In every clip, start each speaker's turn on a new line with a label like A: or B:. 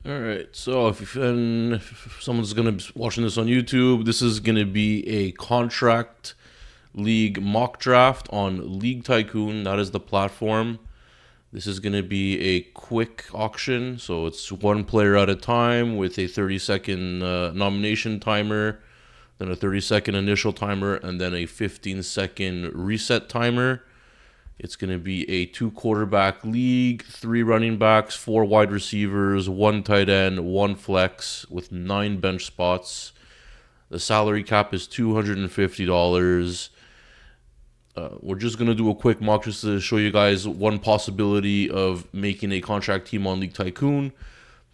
A: All right, so if someone's gonna be watching this on YouTube, this is gonna be a contract league mock draft on League Tycoon. That is the platform. This is gonna be a quick auction, so it's one player at a time with a 30-second nomination timer, then a 30-second initial timer, and then a 15-second reset timer. It's going to be a 2 quarterback league, 3 running backs, 4 wide receivers, 1 tight end, 1 flex with 9 bench spots. The salary cap is $250. We're just going to do a quick mock just to show you guys one possibility of making a contract team on League Tycoon.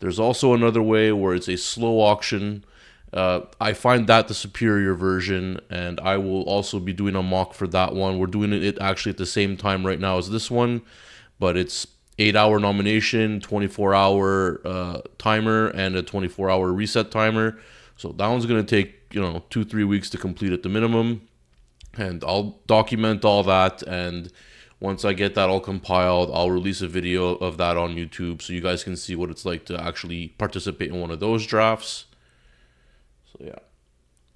A: There's also another way where it's a slow auction. I find that the superior version, and I will also be doing a mock for that one. We're doing it actually at the same time right now as this one, but it's 8-hour nomination, 24-hour timer, and a 24-hour reset timer. So that one's going to take 2-3 weeks to complete at the minimum, and I'll document all that. And once I get that all compiled, I'll release a video of that on YouTube so you guys can see what it's like to actually participate in one of those drafts. So yeah,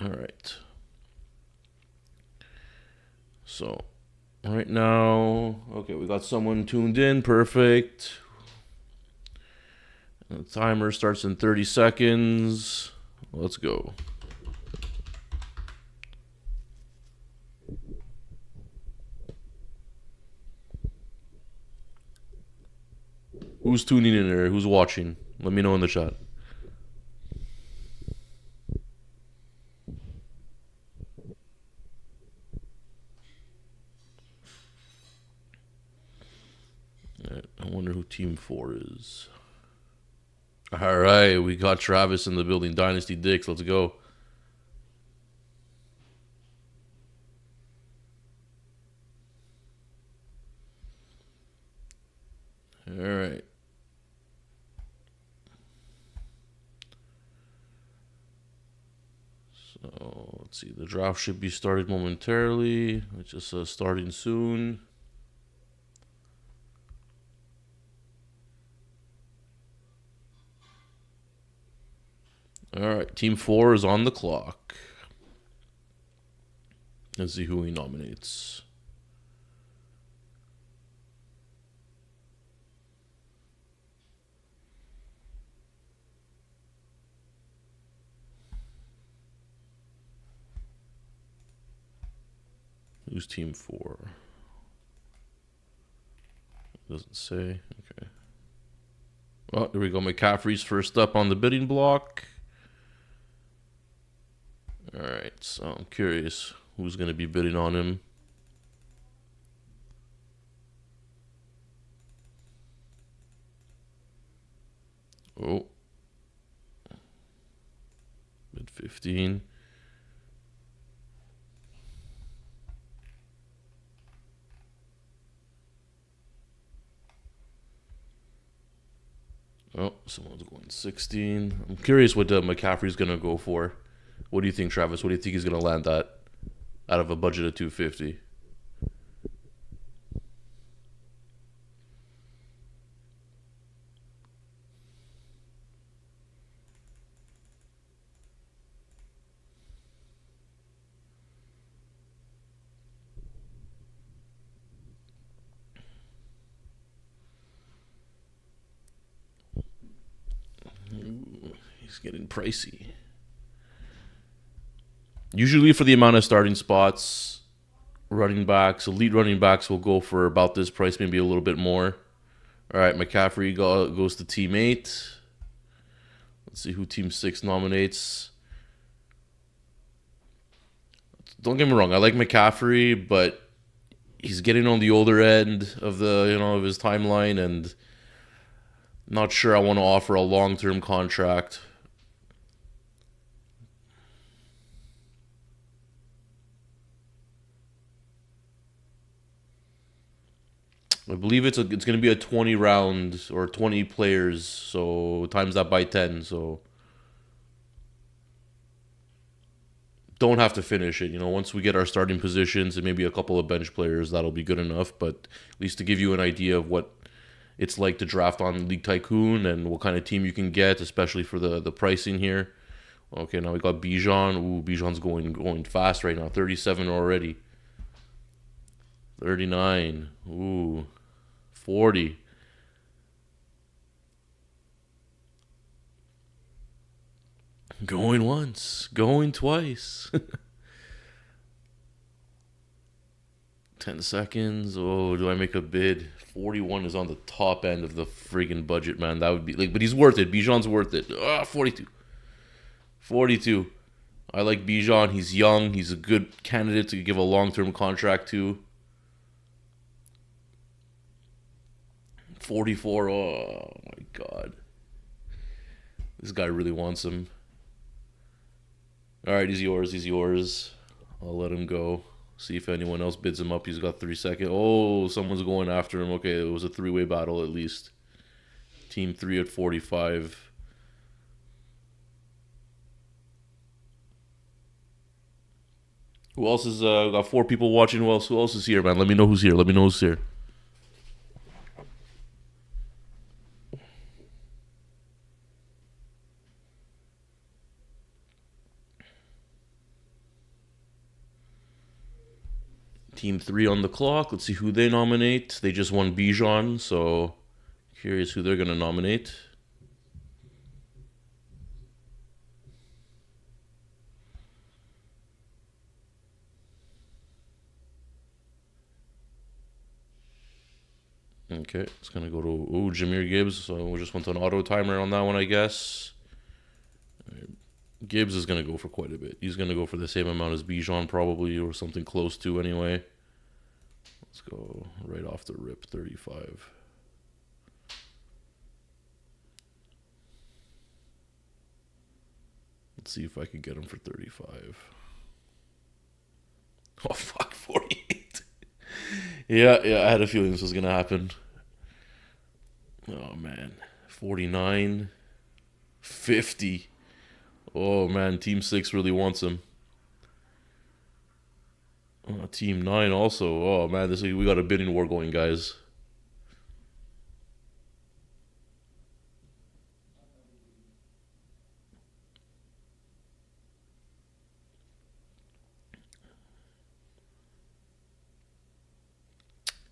A: all right. So right now, okay, we got someone tuned in, perfect. The timer starts in 30 seconds. Let's go. Who's tuning in there? Who's watching? Let me know in the chat. I wonder who Team 4 is. All right, we got Travis in the building. Dynasty Dicks, let's go. All right. So let's see. The draft should be started momentarily. It's just starting soon. All right, Team 4 is on the clock. Let's see who he nominates. Who's Team 4? Doesn't say. Okay. Well, there we go. McCaffrey's first up on the bidding block. All right, so I'm curious who's going to be bidding on him. Oh. Bid 15. Oh, someone's going 16. I'm curious what McCaffrey's going to go for. What do you think, Travis? What do you think he's going to land at out of a budget of 250? Ooh, he's getting pricey. Usually for the amount of starting spots, running backs, elite running backs will go for about this price, maybe a little bit more. All right, McCaffrey goes to Team 8. Let's see who Team 6 nominates. Don't get me wrong, I like McCaffrey, but he's getting on the older end of the of his timeline, and not sure I want to offer a long-term contract. I believe it's going to be a 20 round or 20 players, so times that by 10. So don't have to finish it. Once we get our starting positions and maybe a couple of bench players, that'll be good enough. But at least to give you an idea of what it's like to draft on League Tycoon and what kind of team you can get, especially for the pricing here. Okay, now we got Bijan. Ooh, Bijan's going fast right now. 37 already. 39. Ooh, 40. Going once, going twice. 10 seconds. Oh, do I make a bid? 41 is on the top end of the friggin' budget, man. That would be like, but he's worth it. Bijan's worth it. 42. 42. I like Bijan. He's young. He's a good candidate to give a long-term contract to. 44. Oh my god. This guy really wants him. All right, he's yours. He's yours. I'll let him go. See if anyone else bids him up. He's got 3 seconds. Oh, someone's going after him. Okay, it was a three-way battle at least. Team 3 at 45. Who else is got 4 people watching? Who else is here, man? Let me know who's here. Let me know who's here. Team 3 on the clock. Let's see who they nominate. They just won Bijan, so curious who they're going to nominate. Okay, it's going to go to Jahmyr Gibbs. So we just went to an auto timer on that one, I guess. Gibbs is going to go for quite a bit. He's going to go for the same amount as Bijan probably, or something close to anyway. Let's go right off the rip, 35. Let's see if I can get him for 35. Oh, fuck, 48. yeah, I had a feeling this was going to happen. Oh, man. 49. 50. Oh, man, Team 6 really wants him. Team 9 also. Oh, man, we got a bidding war going, guys.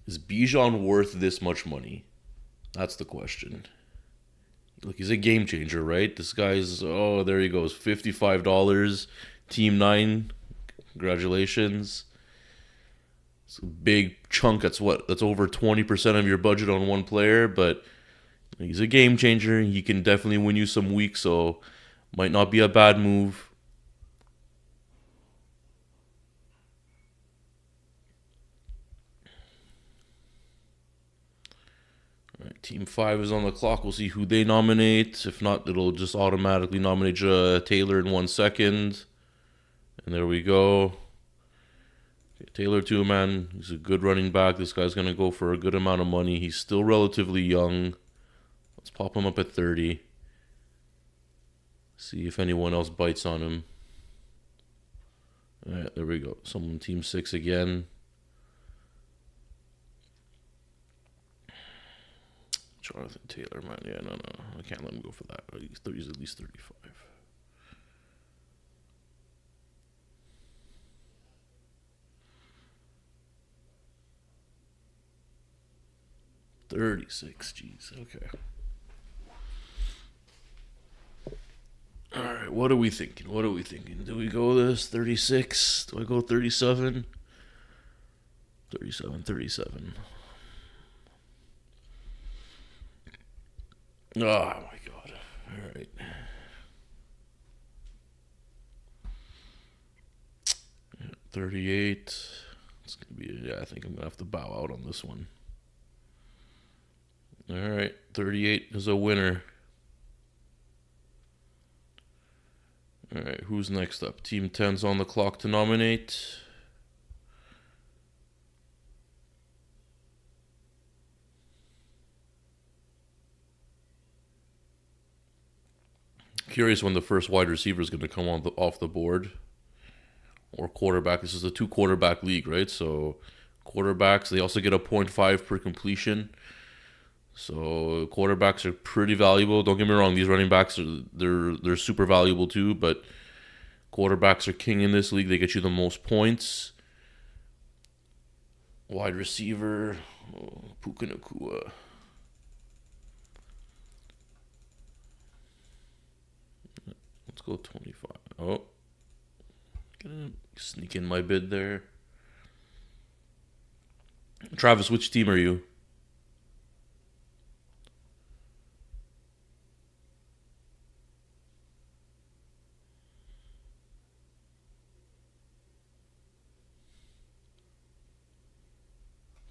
A: Is Bijan worth this much money? That's the question. Look, he's a game changer, right? This guy's, oh, there he goes. $55. Team 9. Congratulations. It's a big chunk. That's over 20% of your budget on one player, but he's a game changer. He can definitely win you some weeks, so might not be a bad move. All right, Team 5 is on the clock. We'll see who they nominate. If not, it'll just automatically nominate Taylor in 1 second. And there we go. Okay, Taylor too, man. He's a good running back. This guy's going to go for a good amount of money. He's still relatively young. Let's pop him up at 30. See if anyone else bites on him. All right, there we go. Someone Team 6 again. Jonathan Taylor, man. Yeah, no. I can't let him go for that. He's at least 35. 36, jeez, okay. Alright, what are we thinking? Do we go this 36? Do I go 37? 37. Oh my god. Alright. Yeah, 38. It's gonna be, yeah, I think I'm gonna have to bow out on this one. Alright, 38 is a winner. Alright, who's next up? Team 10's on the clock to nominate. Curious when the first wide receiver is going to come off the board. Or quarterback. This is a 2-quarterback league, right? So quarterbacks, they also get a 0.5 per completion. So quarterbacks are pretty valuable. Don't get me wrong; these running backs they're super valuable too. But quarterbacks are king in this league. They get you the most points. Wide receiver, Puka Nacua. Let's go 25. Oh, gonna sneak in my bid there. Travis, which team are you?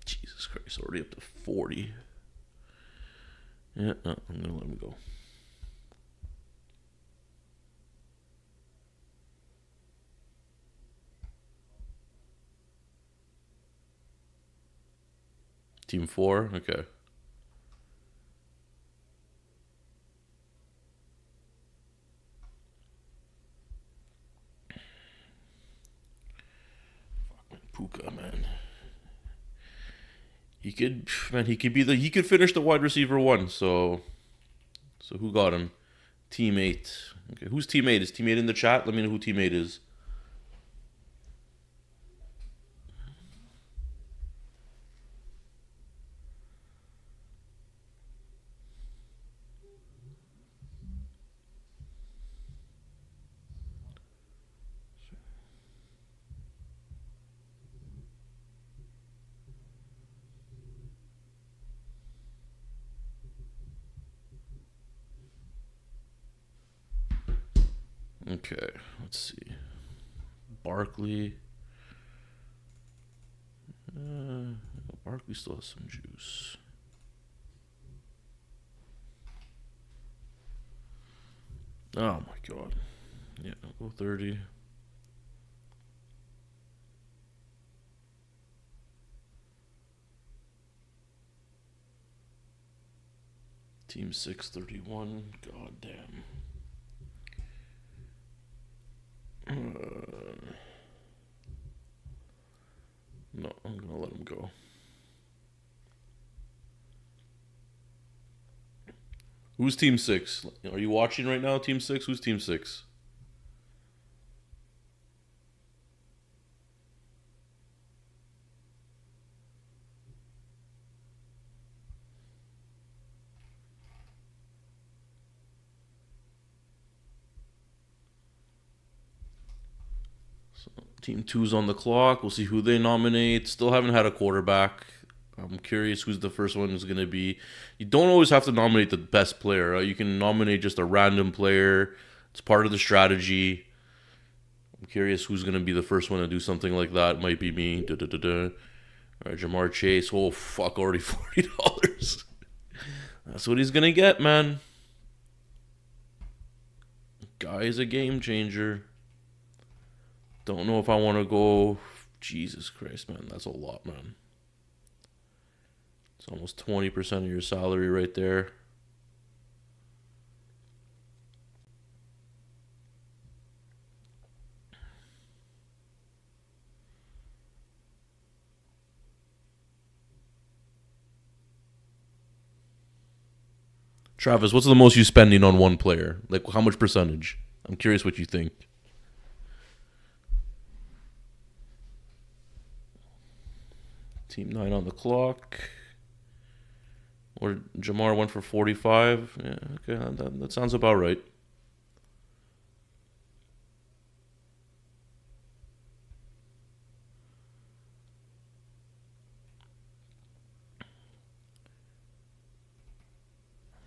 A: Jesus Christ, already up to 40. Yeah, no, I'm gonna let him go. Team 4? Okay. Puka, man. He could he could finish the wide receiver 1, so who got him? Teammate. Okay, who's teammate? Is teammate in the chat? Let me know who teammate is. Okay, let's see. Barkley. Barkley still has some juice. Oh my god. Yeah, I'll go 30. Team 631. God damn. No, I'm gonna let him go. Who's Team 6? Are you watching right now, Team 6? Who's Team 6? So, Team 2's on the clock. We'll see who they nominate. Still haven't had a quarterback. I'm curious who's the first one is going to be. You don't always have to nominate the best player. Right? You can nominate just a random player. It's part of the strategy. I'm curious who's going to be the first one to do something like that. Might be me. All right, Jamar Chase. Oh, fuck, already $40. That's what he's going to get, man. Guy is a game changer. Don't know if I want to go. Jesus Christ, man. That's a lot, man. It's almost 20% of your salary right there. Travis, what's the most you spending on one player? Like, how much percentage? I'm curious what you think. Team 9 on the clock. Or Jamar went for 45. Yeah, okay, that sounds about right.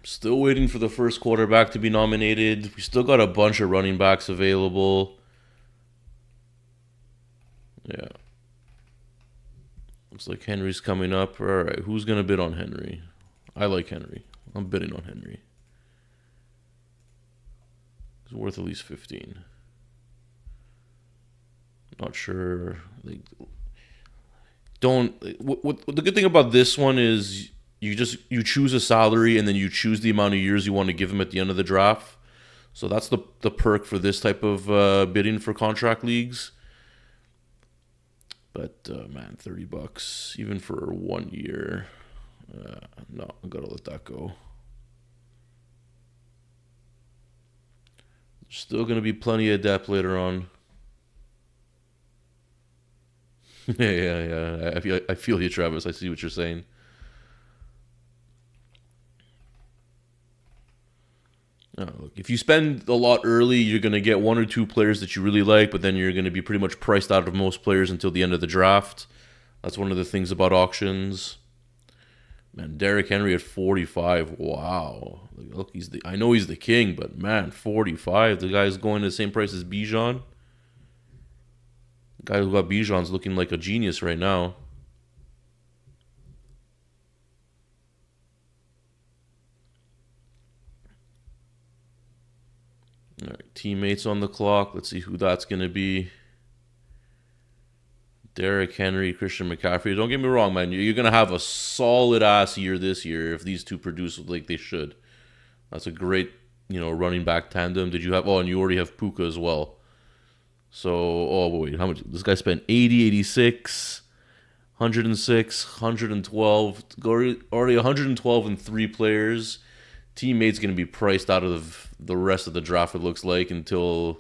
A: Still waiting for the first quarterback to be nominated. We still got a bunch of running backs available. Yeah. Looks like Henry's coming up. All right, who's going to bid on Henry? I like Henry. I'm bidding on Henry. He's worth at least 15. Not sure. Don't. What the good thing about this one is you choose a salary and then you choose the amount of years you want to give him at the end of the draft. So that's the perk for this type of bidding for contract leagues. But man, $30 even for 1 year. no, I gotta let that go. There's still gonna be plenty of depth later on. Yeah. I feel you, Travis. I see what you're saying. Look, if you spend a lot early, you're going to get one or two players that you really like, but then you're going to be pretty much priced out of most players until the end of the draft. That's one of the things about auctions. Man, Derrick Henry at 45. Wow. Look, I know he's the king, but man, 45. The guy's going to the same price as Bijan. The guy who got Bijan's looking like a genius right now. All right, teammates on the clock. Let's see who that's going to be. Derrick Henry, Christian McCaffrey. Don't get me wrong, man. You're going to have a solid ass year this year if these two produce like they should. That's a great, running back tandem. Did you have? Oh, and you already have Puka as well. So, oh wait, how much? This guy spent 80, 86, 106, 112. Already 112 in 3 players. Teammate's going to be priced out of the rest of the draft, it looks like, until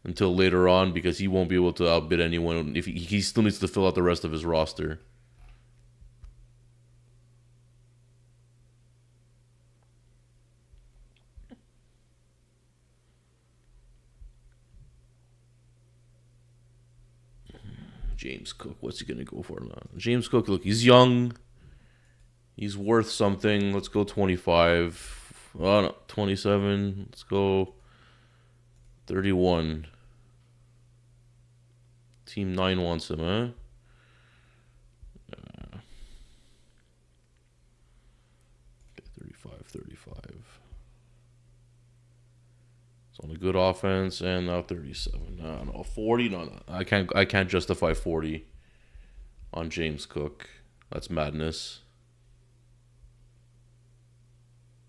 A: later on, because he won't be able to outbid anyone if he still needs to fill out the rest of his roster. James Cook, what's he going to go for now? James Cook, look, he's young. He's worth something. Let's go 25. Oh, no, 27. Let's go 31. Team 9 wants him, huh? Okay, 35. It's on a good offense, and now 37. No, 40. No. I can't justify 40 on James Cook. That's madness.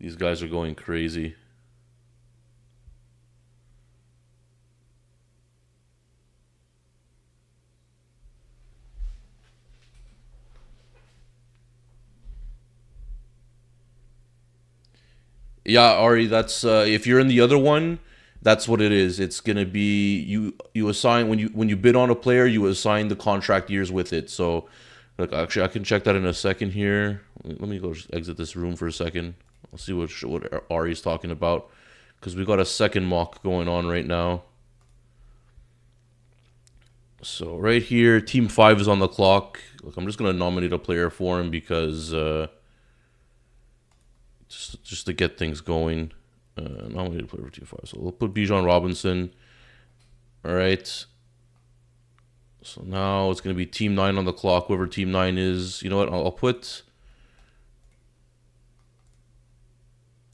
A: These guys are going crazy. Yeah, Ari, that's if you're in the other one, that's what it is. It's gonna be you assign when you bid on a player, you assign the contract years with it. So, look, actually, I can check that in a second here. Let me go exit this room for a second. I'll see what Ari's talking about, because we got a second mock going on right now. So right here, Team 5 is on the clock. Look, I'm just gonna nominate a player for him because just to get things going. Nominated player for Team 5. So we'll put Bijan Robinson. All right. So now it's going to be Team 9 on the clock. Whoever Team 9 is. You know what?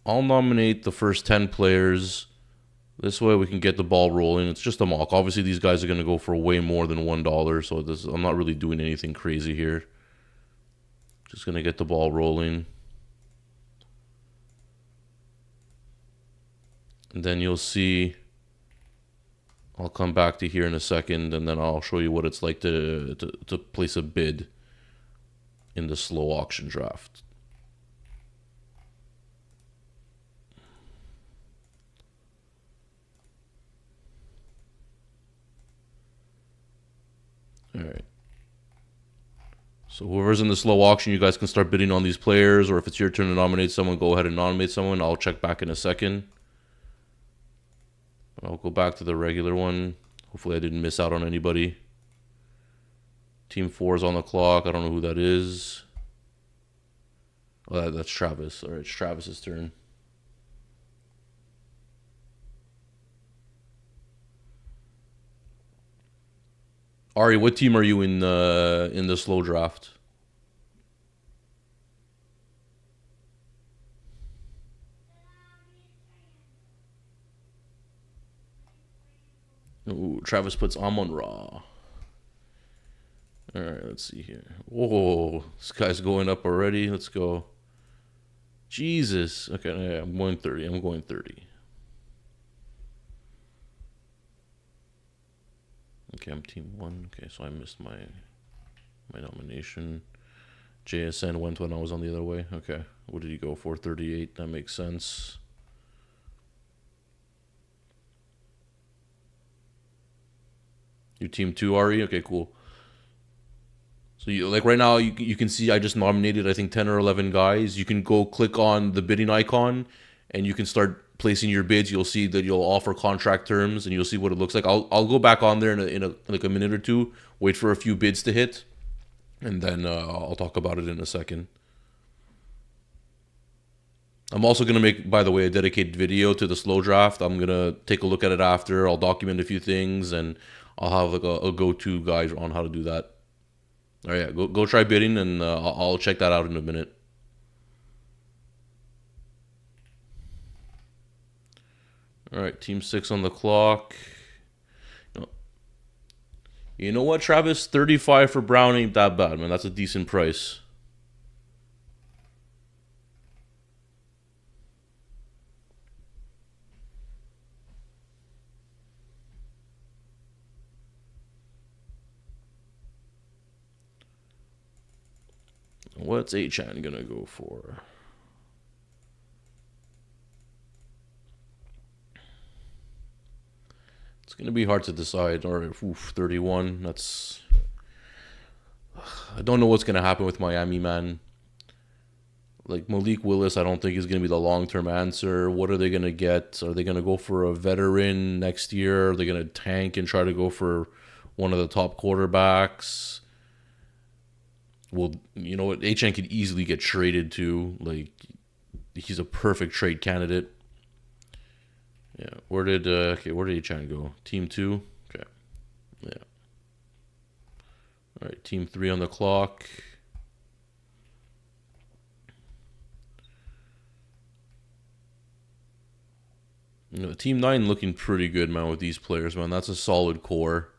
A: I'll nominate the first 10 players. This way we can get the ball rolling. It's just a mock. Obviously, these guys are going to go for way more than $1. So I'm not really doing anything crazy here. Just going to get the ball rolling. And then you'll see, I'll come back to here in a second, and then I'll show you what it's like to place a bid in the slow auction draft. All right. So whoever's in the slow auction, you guys can start bidding on these players, or if it's your turn to nominate someone, go ahead and nominate someone. I'll check back in a second. I'll go back to the regular one. Hopefully I didn't miss out on anybody. Team 4 is on the clock. I don't know who that is. Oh, that's Travis. All right, it's Travis's turn. Ari, what team are you in the slow draft? Ooh, Travis puts Amon Ra. All right, let's see here. Whoa, this guy's going up already. Let's go. Jesus. Okay, yeah, I'm going 30. I'm going 30. Okay, I'm team 1. Okay, so I missed my nomination. JSN went when I was on the other way. Okay. What did he go for? 38. That makes sense. You team 2, RE? Okay, cool. So you like right now you can see I just nominated I think 10 or 11 guys. You can go click on the bidding icon and you can start placing your bids. You'll see that you'll offer contract terms and you'll see what it looks like. I'll go back on there in a like a minute or two, wait for a few bids to hit, and then I'll talk about it in a second. I'm also going to make, by the way, a dedicated video to the slow draft. I'm going to take a look at it after. I'll document a few things and I'll have like a go-to guide on how to do that. All right, yeah, go try bidding, and I'll check that out in a minute. All right, team 6 on the clock. You know what, Travis? 35 for Brown ain't that bad, man. That's a decent price. What's Achan gonna go for? It's gonna be hard to decide. All right, 31. That's. I don't know what's gonna happen with Miami, man. Like Malik Willis, I don't think is gonna be the long-term answer. What are they gonna get? Are they gonna go for a veteran next year? Are they gonna tank and try to go for one of the top quarterbacks? Well, you know what? HN could easily get traded to. Like, he's a perfect trade candidate. Yeah. Where did HN go? Team 2? Okay. Yeah. All right, team 3 on the clock. You know, team 9 looking pretty good, man, with these players, man. That's a solid core.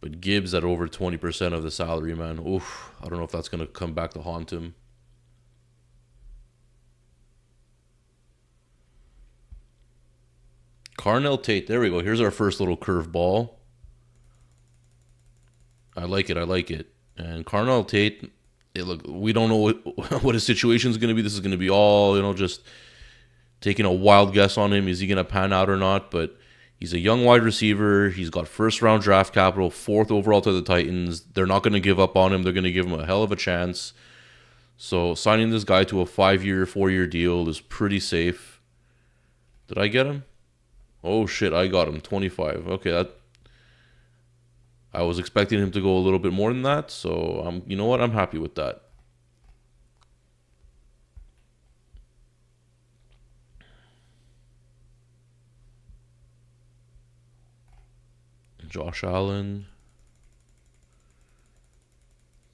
A: But Gibbs at over 20% of the salary, man. Oof, I don't know if that's going to come back to haunt him. Carnell Tate, there we go. Here's our first little curveball. I like it, I like it. And Carnell Tate, look, we don't know what his situation is going to be. This is going to be all, just taking a wild guess on him. Is he going to pan out or not? But he's a young wide receiver. He's got first-round draft capital, 4th overall to the Titans. They're not going to give up on him. They're going to give him a hell of a chance. So signing this guy to a 5-year, 4-year deal is pretty safe. Did I get him? Oh, shit, I got him. 25. Okay, I was expecting him to go a little bit more than that. So, you know what? I'm happy with that. Josh Allen.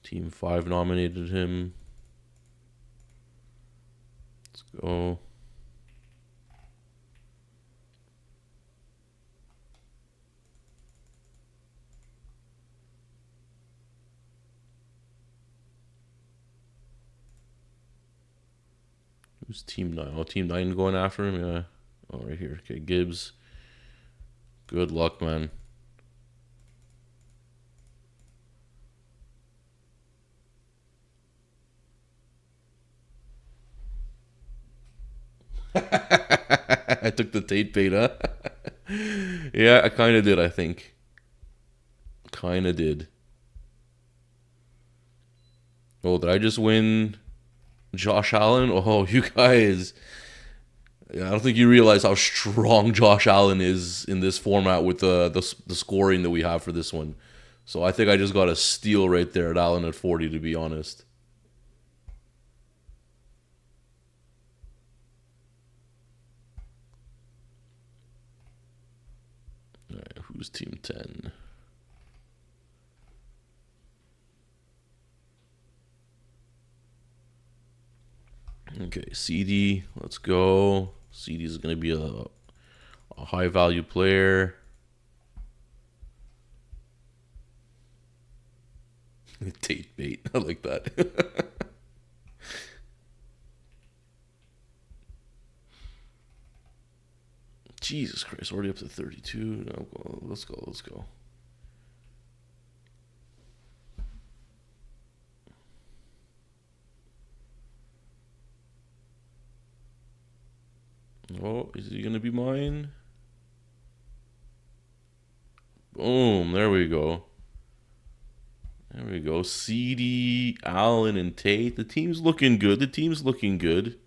A: Team 5 nominated him. Let's go. Who's team 9? Oh, team 9 going after him? Yeah. Oh, right here. Okay, Gibbs. Good luck, man. I took the Tate bait, huh? Yeah, I kind of did, I think. Kind of did. Oh, did I just win Josh Allen? Oh, you guys. Yeah, I don't think you realize how strong Josh Allen is in this format with the scoring that we have for this one. So I think I just got a steal right there at Allen at 40, to be honest. All right, who's team 10? Okay, CD, let's go. CD is going to be a high value player. Tate bait, I like that. Jesus Christ, already up to 32. No, let's go, let's go. Oh, is he gonna be mine? Boom, there we go. There we go. CD, Allen, and Tate. The team's looking good. The team's looking good.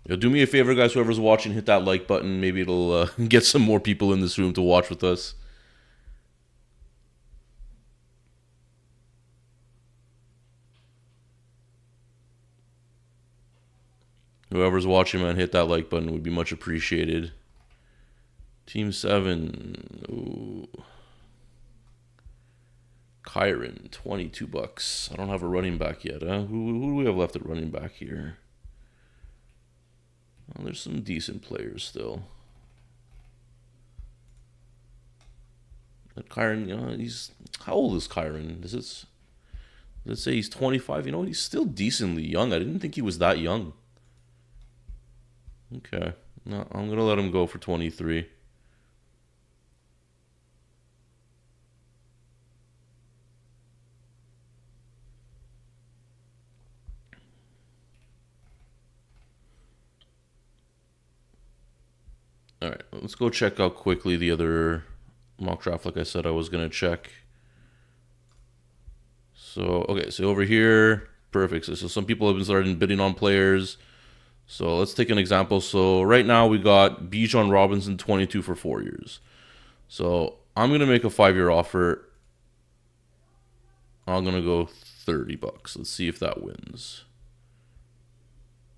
A: Yo, do me a favor, guys. Whoever's watching, hit that like button. Maybe it'll get some more people in this room to watch with us. Whoever's watching, man, hit that like button. Would be much appreciated. Team 7. Ooh. Kyron, $22. I don't have a running back yet, huh? Who do we have left at running back here? Well, there's some decent players still. But Kyron, you know, he's... How old is Kyron? Let's say he's 25. You know, he's still decently young. I didn't think he was that young. Okay. No, I'm going to let him go for 23. All right, let's go check out quickly the other mock draft like I said I was going to check. So, okay, so over here, perfect. So some people have been starting bidding on players. So let's take an example. So right now we got Bijan Robinson 22 for 4 years. So I'm going to make a 5-year offer. I'm going to go $30. Let's see if that wins.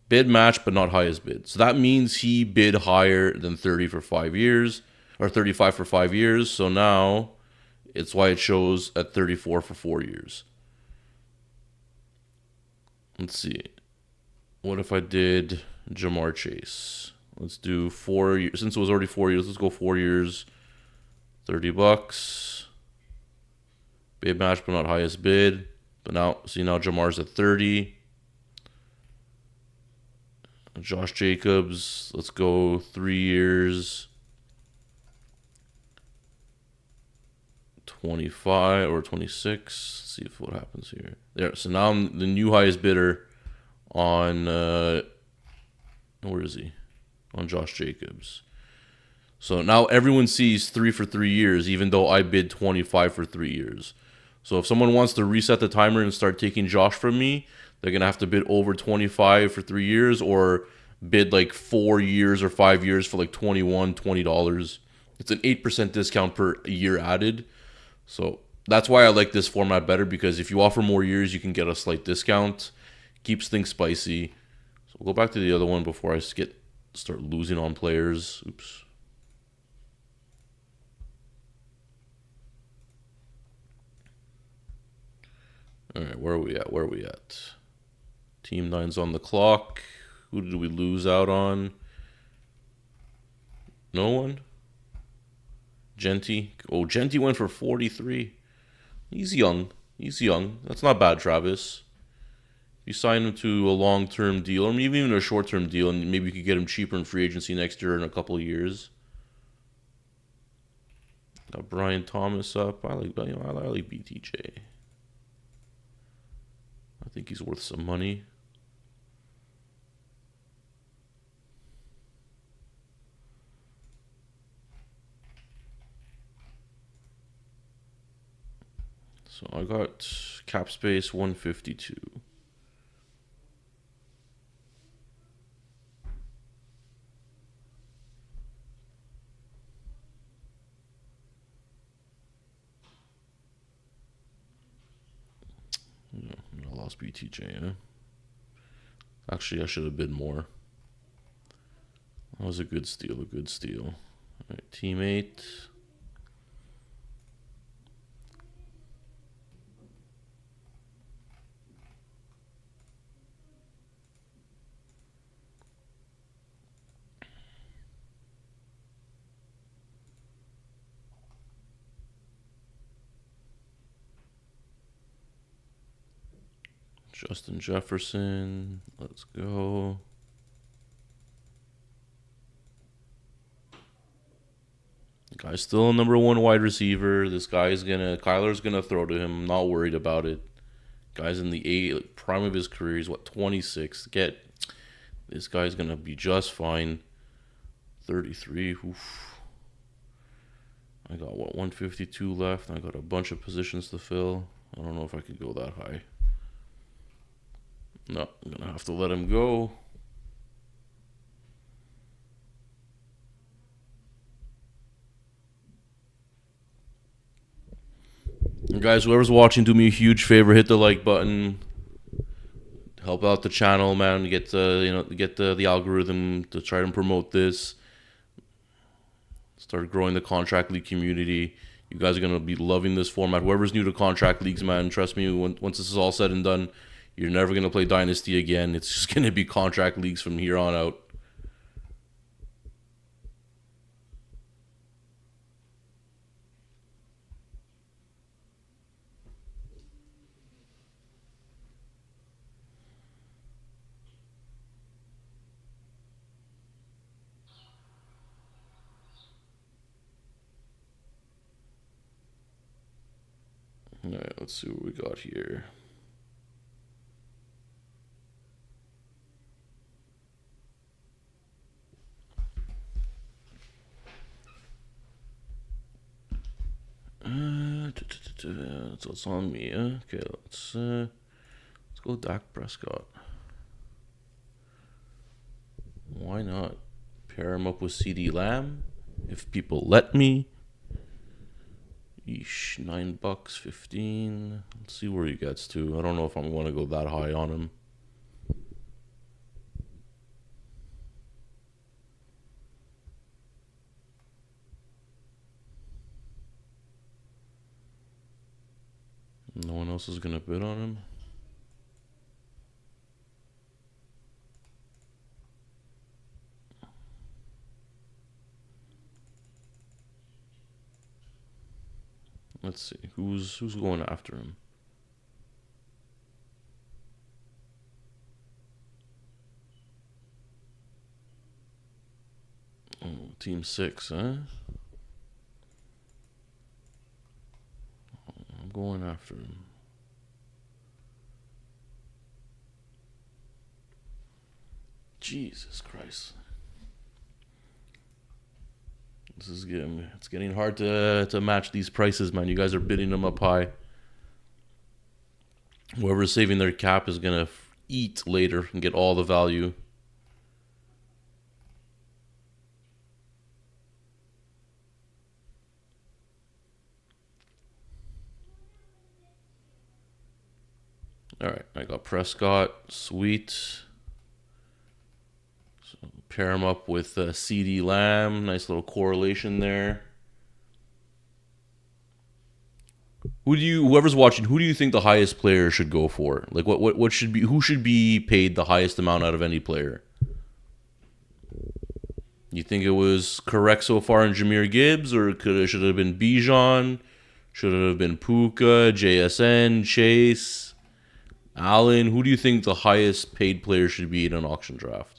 A: Bid match, but not highest bid. So that means he bid higher than 30 for 5 years, or 35 for 5 years. So now it's why it shows at 34 for 4 years. Let's see. What if I did Jamar Chase? Let's do 4 years. Since it was already 4 years, let's go 4 years. $30. Bid match, but not highest bid. But now, see, now Jamar's at 30. Josh Jacobs, let's go 3 years. 25 or 26. Let's see if what happens here. There. So now I'm the new highest bidder on where is he? On Josh Jacobs. So now everyone sees 3 for 3 years, even though I bid 25 for 3 years. So if someone wants to reset the timer and start taking Josh from me, they're gonna have to bid over 25 for 3 years, or bid like 4 years or 5 years for like $20. It's an 8% discount per year added. So that's why I like this format better, because if you offer more years, you can get a slight discount. Keeps things spicy. So we'll go back to the other one before I start losing on players. Oops. All right, where are we at? Where are we at? Team 9's on the clock. Who did we lose out on? No one? Genty. Oh, Genty went for 43. He's young. He's young. That's not bad, Travis. If you sign him to a long-term deal, or maybe even a short-term deal, and maybe you could get him cheaper in free agency next year in a couple of years. Got Brian Thomas up. I like BTJ. I think he's worth some money. So I got cap space 152. I lost BTJ, huh? Actually, I should have bid more. That was a good steal, a good steal. All right, teammate. Justin Jefferson, let's go. The guy's still a number 1 wide receiver. This guy's Kyler's gonna throw to him. I'm not worried about it. Guy's in the prime of his career. He's what, 26. This guy's gonna be just fine. 33. Oof. I got what, 152 left. I got a bunch of positions to fill. I don't know if I could go that high. No, I'm gonna have to let him go. And guys, whoever's watching, do me a huge favor, hit the like button. Help out the channel, man. Get the algorithm to try and promote this. Start growing the contract league community. You guys are gonna be loving this format. Whoever's new to contract leagues, man, trust me. Once this is all said and done, you're never gonna play dynasty again. It's just gonna be contract leagues from here on out. All right, let's see what we got here. So it's on me. Okay, let's go Dak Prescott. Why not? Pair him up with CD Lamb, if people let me. Eesh, $9, 15. Let's see where he gets to. I don't know if I'm going to go that high on him. No one else is going to bid on him. Let's see who's going after him. Oh, team 6, huh? I'm going after him. Jesus Christ. It's getting hard to match these prices, man. You guys are bidding them up high. Whoever's saving their cap is gonna eat later and get all the value. All right, I got Prescott, sweet. So pair him up with CD Lamb. Nice little correlation there. Whoever's watching, who do you think the highest player should go for? Like what should be, who should be paid the highest amount out of any player? You think it was correct so far in Jahmyr Gibbs, or should it have been Bijan? Should it have been Puka, JSN, Chase, Allen? Who do you think the highest paid player should be in an auction draft?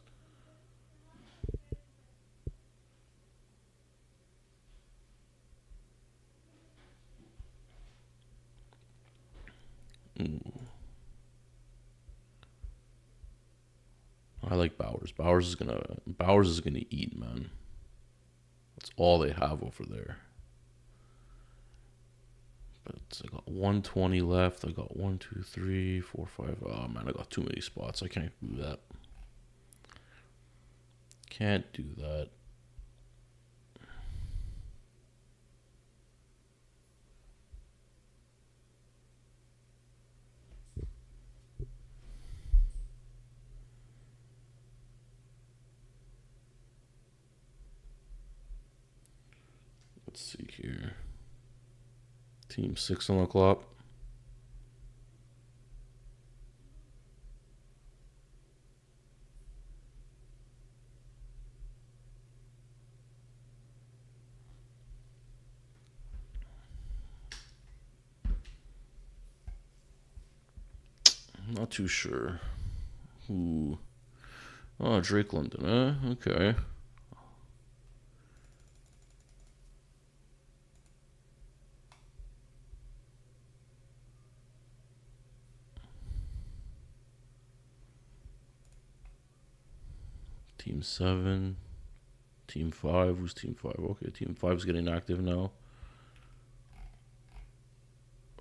A: I like Bowers. Bowers is gonna eat, man. That's all they have over there. But I got 120 left. I got 1, 2, 3, 4, 5. Oh man, I got too many spots. I can't do that. Can't do that. Let's see here. Team 6 on the clock. I'm not too sure. Ooh. Oh, Drake London, huh? Okay. Team 7. Team 5. Who's Team 5? Okay, Team 5 is getting active now.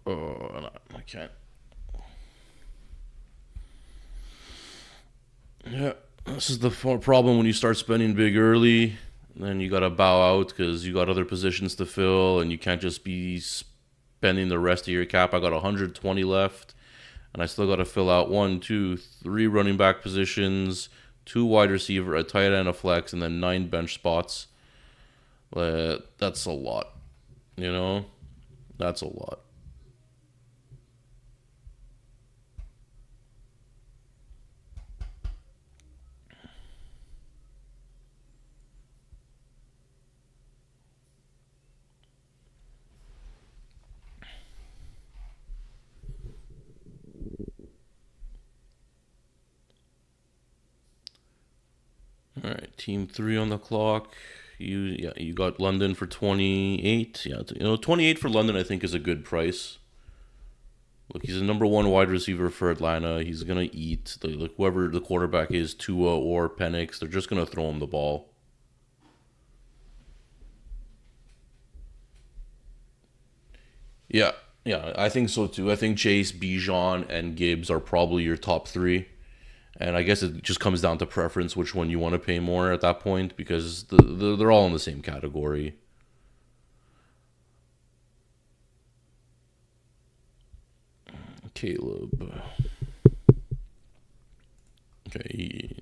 A: Oh, no, I can't. Yeah, this is the problem when you start spending big early. Then you gotta bow out because you got other positions to fill, and you can't just be spending the rest of your cap. I got 120 left, and I still gotta fill out 1, 2, 3 running back positions, 2 wide receiver, a tight end, a flex, and then 9 bench spots. That's a lot, you know. That's a lot. All right, Team 3 on the clock. You got London for 28. Yeah, 28 for London I think is a good price. Look, he's the number 1 wide receiver for Atlanta. He's gonna eat. Like whoever the quarterback is, Tua or Penix, they're just gonna throw him the ball. Yeah, yeah, I think so too. I think Chase, Bijan, and Gibbs are probably your top 3. And I guess it just comes down to preference, which one you want to pay more at that point, because they're all in the same category. Caleb. Okay.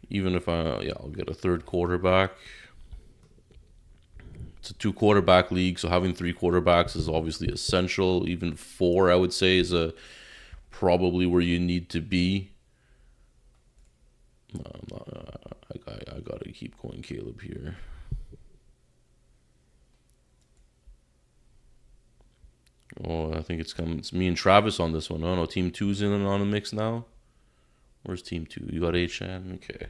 A: Even if I'll get a third quarterback. It's a 2 quarterback league, so having 3 quarterbacks is obviously essential. Even 4, I would say, is probably where you need to be. No, I'm not, I gotta keep going Caleb here. Oh, I think it's me and Travis on this one. Oh no, Team 2's in and on the mix now. Where's Team 2? You got H-Chan? Okay.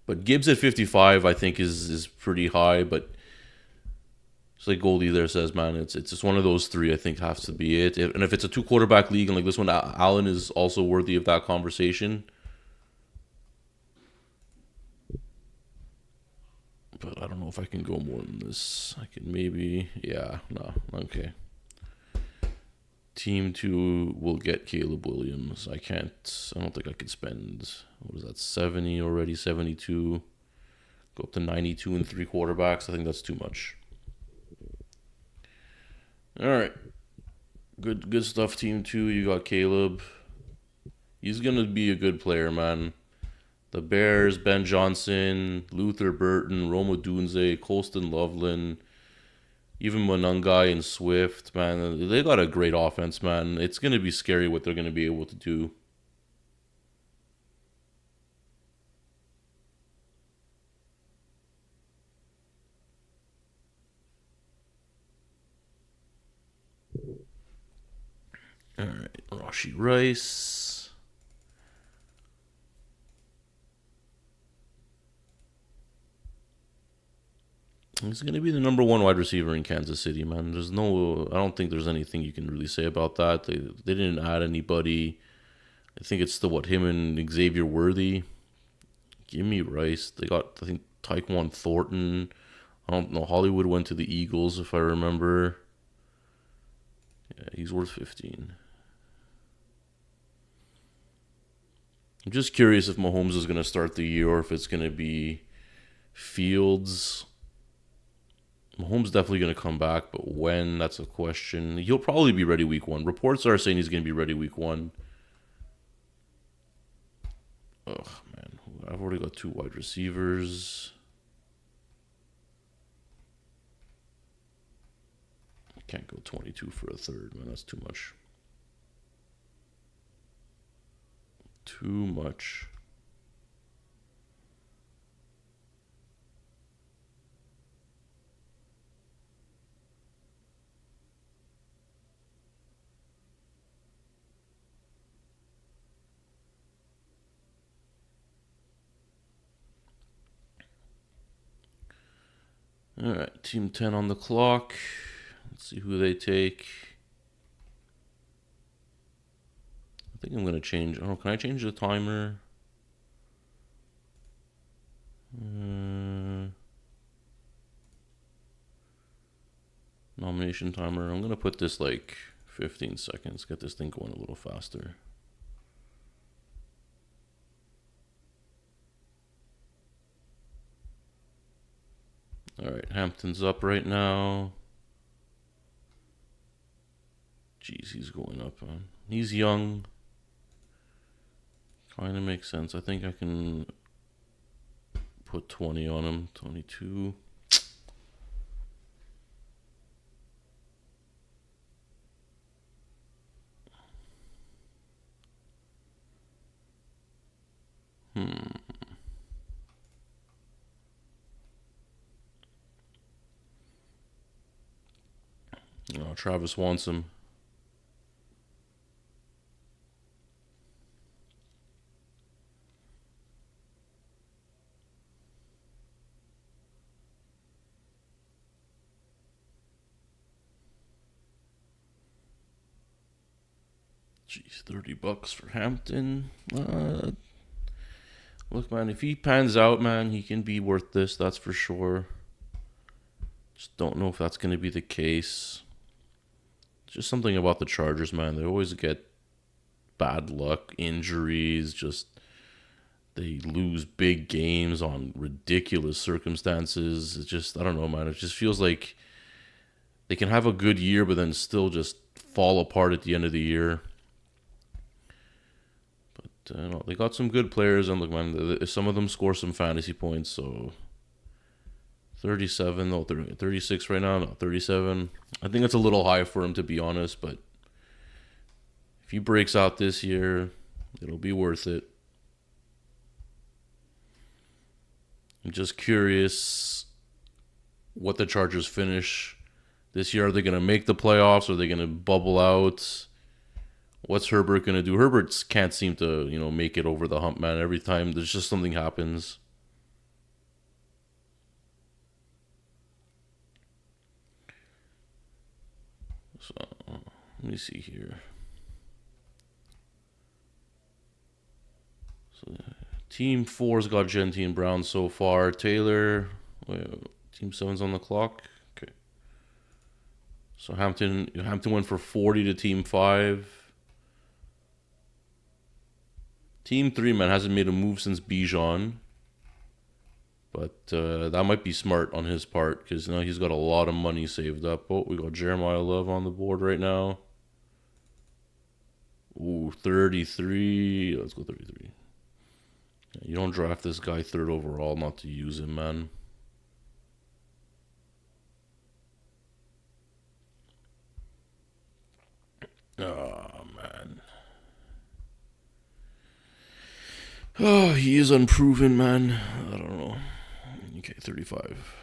A: But Gibbs at 55 I think is pretty high, but it's like Goldie there says, man, it's just one of those 3 I think has to be it. And if it's a 2 quarterback league and like this one, Allen is also worthy of that conversation. But I don't know if I can go more than this. I can maybe, yeah, no, okay. Team 2 will get Caleb Williams. I don't think I could spend, what is that, 70 already, 72. Go up to 92 and 3 quarterbacks. I think that's too much. All right. Good stuff, Team 2. You got Caleb. He's going to be a good player, man. The Bears, Ben Johnson, Luther Burton, Roma Dunze, Colston Loveland, even Monungai and Swift, man. They got a great offense, man. It's going to be scary what they're going to be able to do. All right, Rashee Rice. He's going to be the number 1 wide receiver in Kansas City, man. I don't think there's anything you can really say about that. They didn't add anybody. I think it's still him and Xavier Worthy. Give me Rice. They got, I think, Tyquan Thornton. I don't know. Hollywood went to the Eagles, if I remember. Yeah, he's worth 15. I'm just curious if Mahomes is going to start the year or if it's going to be Fields. Mahomes definitely going to come back, but when, that's a question. He'll probably be ready week 1. Reports are saying he's going to be ready week 1. Ugh, man. I've already got 2 wide receivers. I can't go 22 for a third, man. That's too much. Too much. All right, Team 10 on the clock. Let's see who they take. I think I'm gonna change. Oh, can I change the timer? Nomination timer. I'm gonna put this like 15 seconds. Get this thing going a little faster. All right, Hampton's up right now. Jeez, he's going up, man. He's young. Kind of makes sense. I think I can put 20 on him. 22. Oh, Travis wants him. Jeez, $30 for Hampton. Look, man, if he pans out, man, he can be worth this. That's for sure. Just don't know if that's going to be the case. Just something about the Chargers, man. They always get bad luck, injuries, just they lose big games on ridiculous circumstances. It's just, I don't know, man. It just feels like they can have a good year, but then still just fall apart at the end of the year. But, no, they got some good players, and look, man, some of them score some fantasy points, so 37, no, 36 right now, no, 37. I think it's a little high for him, to be honest, but if he breaks out this year, it'll be worth it. I'm just curious what the Chargers finish this year. Are they going to make the playoffs? Are they going to bubble out? What's Herbert going to do? Herbert can't seem to, make it over the hump, man. Every time there's just something happens. So, let me see here. So, Team 4's got Genty and Brown so far. Taylor, Team 7's on the clock. Okay. So Hampton went for 40 to Team 5. Team 3, man, hasn't made a move since Bijan. But that might be smart on his part because now he's got a lot of money saved up. Oh, we got Jeremiah Love on the board right now. Ooh, 33. Let's go 33. You don't draft this guy 3rd overall not to use him, man. Oh, man. Oh, he is unproven, man. I don't know. Okay, 35.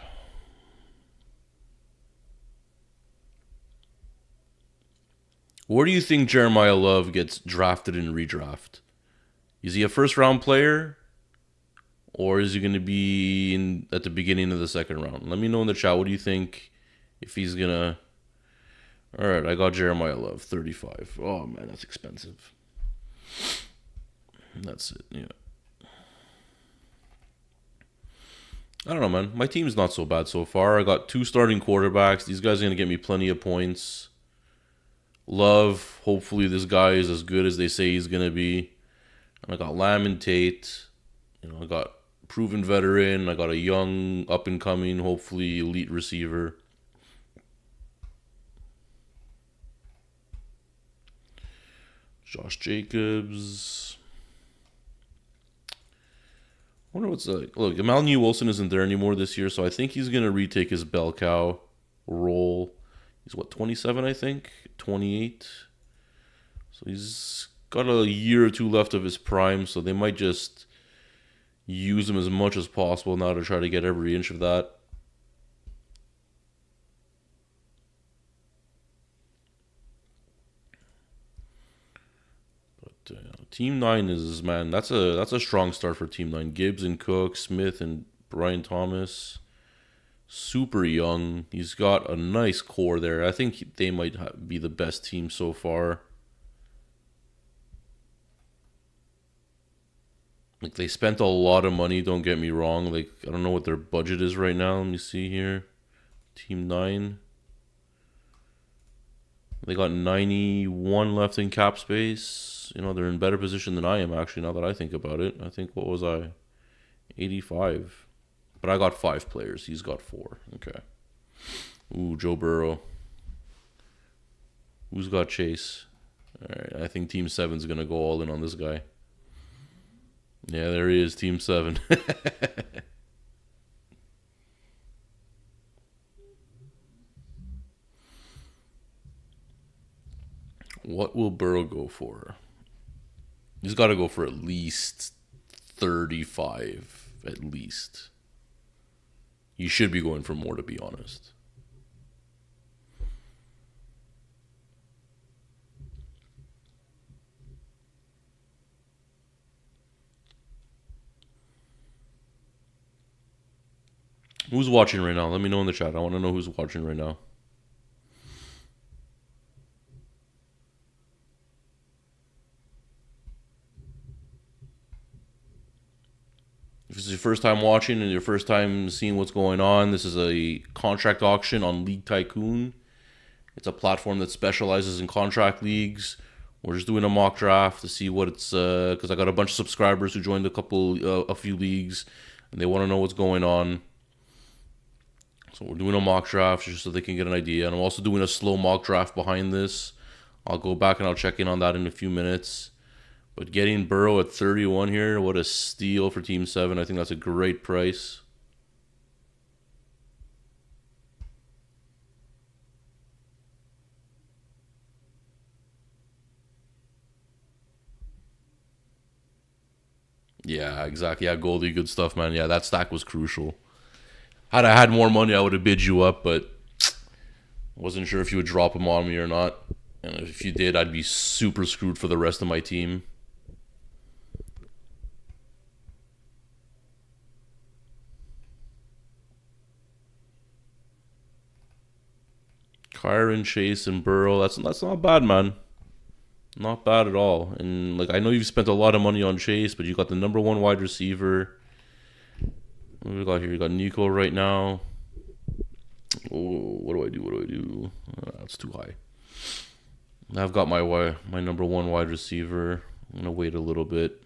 A: Where do you think Jeremiah Love gets drafted in redraft? Is he a first-round player? Or is he going to be at the beginning of the 2nd round? Let me know in the chat. What do you think if he's going to... All right, I got Jeremiah Love, 35. Oh, man, that's expensive. That's it, yeah. I don't know, man. My team's not so bad so far. I got 2 starting quarterbacks. These guys are going to get me plenty of points. Love, hopefully this guy is as good as they say he's going to be. And I got Lamb and Tate. I got proven veteran. I got a young, up-and-coming, hopefully elite receiver. Josh Jacobs. I wonder what's like. Look, Emmanuel Wilson isn't there anymore this year, so I think he's going to retake his bell cow role. He's, 27, I think? 28. So he's got a year or 2 left of his prime, so they might just use him as much as possible now to try to get every inch of that. But Team 9 is, man, that's a strong start for Team 9. Gibbs and Cook, Smith and Brian Thomas. Super young. He's got a nice core there. I think they might be the best team so far. Like, they spent a lot of money, don't get me wrong. Like, I don't know what their budget is right now. Let me see here. Team 9. They got 91 left in cap space. You know, they're in better position than I am, actually, now that I think about it. I think, what was I? 85. But I got 5 players. He's got 4. Okay. Ooh, Joe Burrow. Who's got Chase? All right, I think Team 7's going to go all in on this guy. Yeah, there he is, Team 7. What will Burrow go for? He's got to go for at least 35, at least. He should be going for more, to be honest. Who's watching right now? Let me know in the chat. I want to know who's watching right now. If this is your first time watching and your first time seeing what's going on, this is a contract auction on League Tycoon. It's a platform that specializes in contract leagues. We're just doing a mock draft to see what it's, because I got a bunch of subscribers who joined a few leagues, and they want to know what's going on. So we're doing a mock draft just so they can get an idea. And I'm also doing a slow mock draft behind this. I'll go back and I'll check in on that in a few minutes. But getting Burrow at 31 here, what a steal for Team 7. I think that's a great price. Yeah, exactly. Yeah, Goldie, good stuff, man. Yeah, that stack was crucial. Had I had more money, I would have bid you up, but wasn't sure if you would drop him on me or not. And if you did, I'd be super screwed for the rest of my team. Kyron, Chase, and Burrow. That's not bad, man. Not bad at all. And like, I know you've spent a lot of money on Chase, but you got the #1 wide receiver. What do we got here? You got Nico right now. Oh, what do I do? What do I do? That's too high. I've got my #1 wide receiver. I'm gonna wait a little bit.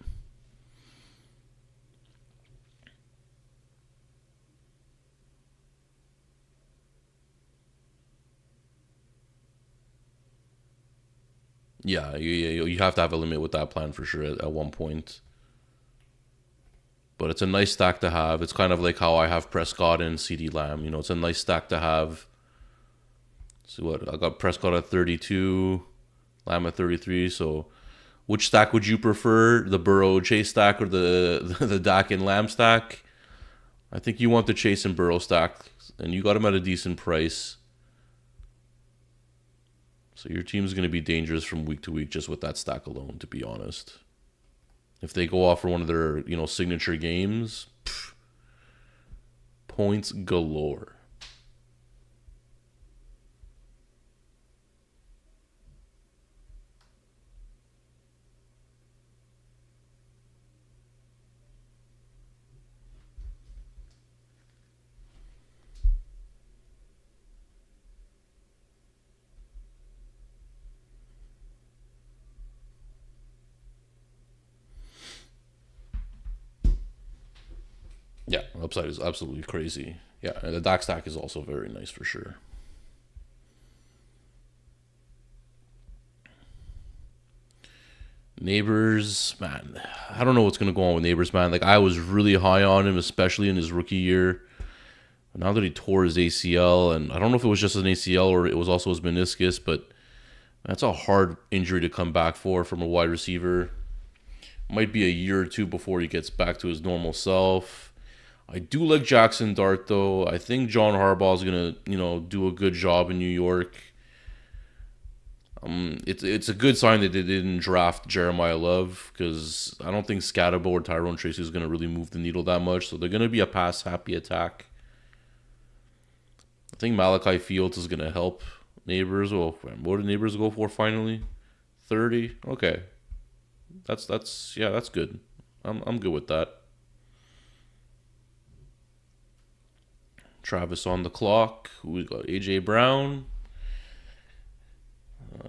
A: Yeah, you have to have a limit with that plan for sure at one point. But it's a nice stack to have. It's kind of like how I have Prescott and CeeDee Lamb. You know, it's a nice stack to have. See what I got: Prescott at 32, Lamb at 33. So, which stack would you prefer? The Burrow Chase stack or the Dak and Lamb stack? I think you want the Chase and Burrow stack, and you got them at a decent price. So your team's going to be dangerous from week to week just with that stack alone, to be honest. If they go off for one of their, signature games, points galore. Yeah, upside is absolutely crazy. Yeah, and the Dak stack is also very nice for sure. Neighbors, man, I don't know what's gonna go on with Neighbors, man. Like, I was really high on him, especially in his rookie year. But now that he tore his ACL, and I don't know if it was just an ACL or it was also his meniscus, but that's a hard injury to come back from a wide receiver. Might be a year or two before he gets back to his normal self. I do like Jackson Dart, though. I think John Harbaugh is gonna, do a good job in New York. It's a good sign that they didn't draft Jeremiah Love, because I don't think Scatabo or Tyrone Tracy is gonna really move the needle that much. So they're gonna be a pass happy attack. I think Malachi Fields is gonna help Neighbors. Oh, what did Neighbors go for finally? 30. Okay, that's good. I'm good with that. Travis on the clock. We got AJ Brown.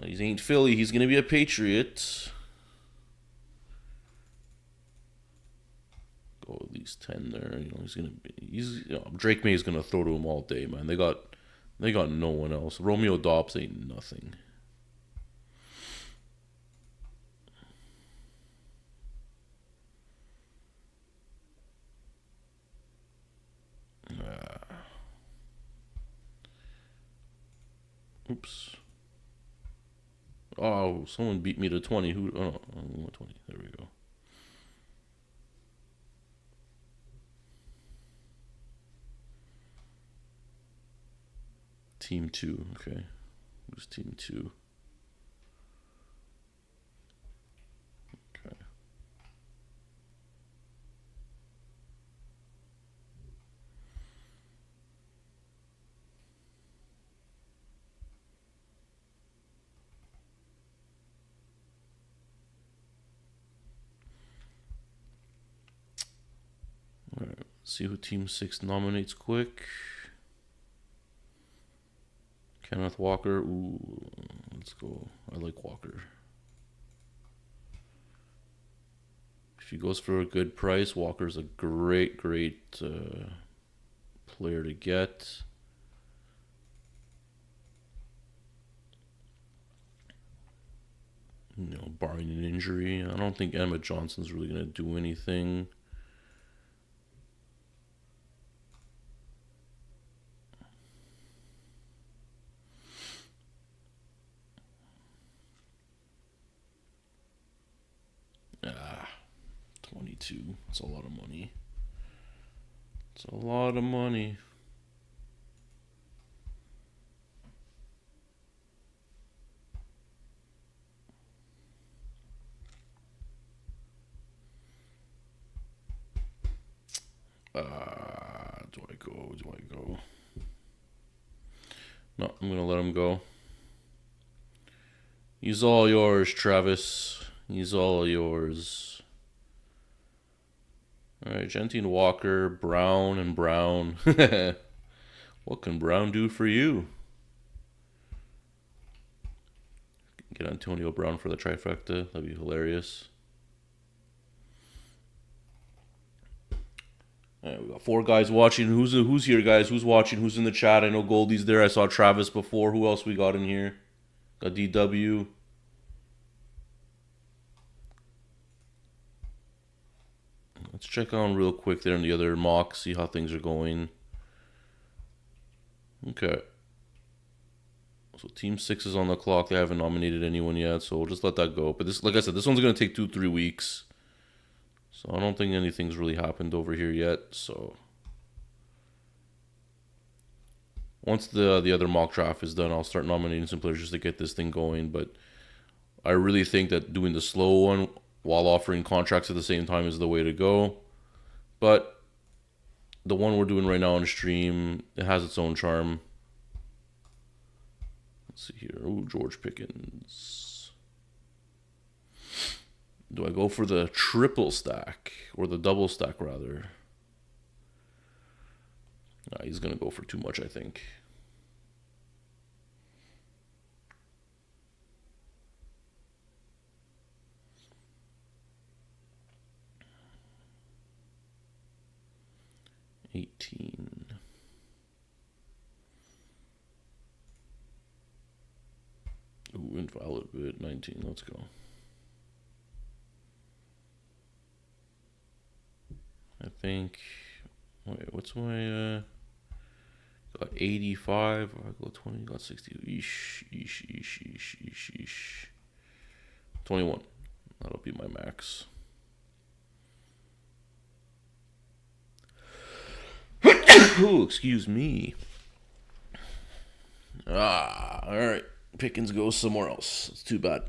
A: He ain't Philly. He's gonna be a Patriot. Go at least 10 there. Drake May's gonna throw to him all day, man. They got no one else. Romeo Dobbs ain't nothing. Oops. Oh, someone beat me to 20. Who? Oh, 20. There we go. Team 2. Okay. Who's Team 2? Okay. Alright. See who Team 6 nominates quick. Kenneth Walker. Ooh, let's go. I like Walker. If he goes for a good price, Walker's a great player to get. Barring an injury. I don't think Emma Johnson's really going to do anything. Ah, 22. That's a lot of money. It's a lot of money. Do I go? Do I go? No, I'm going to let him go. He's all yours, Travis. He's all yours. Alright, Gentine Walker, Brown, and Brown. What can Brown do for you? Get Antonio Brown for the trifecta. That'd be hilarious. Alright, we got 4 guys watching. Who's here, guys? Who's watching? Who's in the chat? I know Goldie's there. I saw Travis before. Who else we got in here? Got DW. Let's check on real quick there in the other mock, see how things are going. Okay. So Team 6 is on the clock. They haven't nominated anyone yet, so we'll just let that go. But this, like I said, this one's going to take 2-3 weeks. So I don't think anything's really happened over here yet. So once the other mock draft is done, I'll start nominating some players just to get this thing going. But I really think that doing the slow one while offering contracts at the same time is the way to go. But the one we're doing right now on the stream, it has its own charm. Let's see here. Ooh, George Pickens. Do I go for the triple stack or the double stack rather? Nah, he's going to go for too much, I think. Ooh, invalid bid. 19. Let's go. I think. Wait, what's my got 85. I go 20. Got 60. Eesh. 21. That'll be my max. Ooh, excuse me. All right. Pickens goes somewhere else. It's too bad.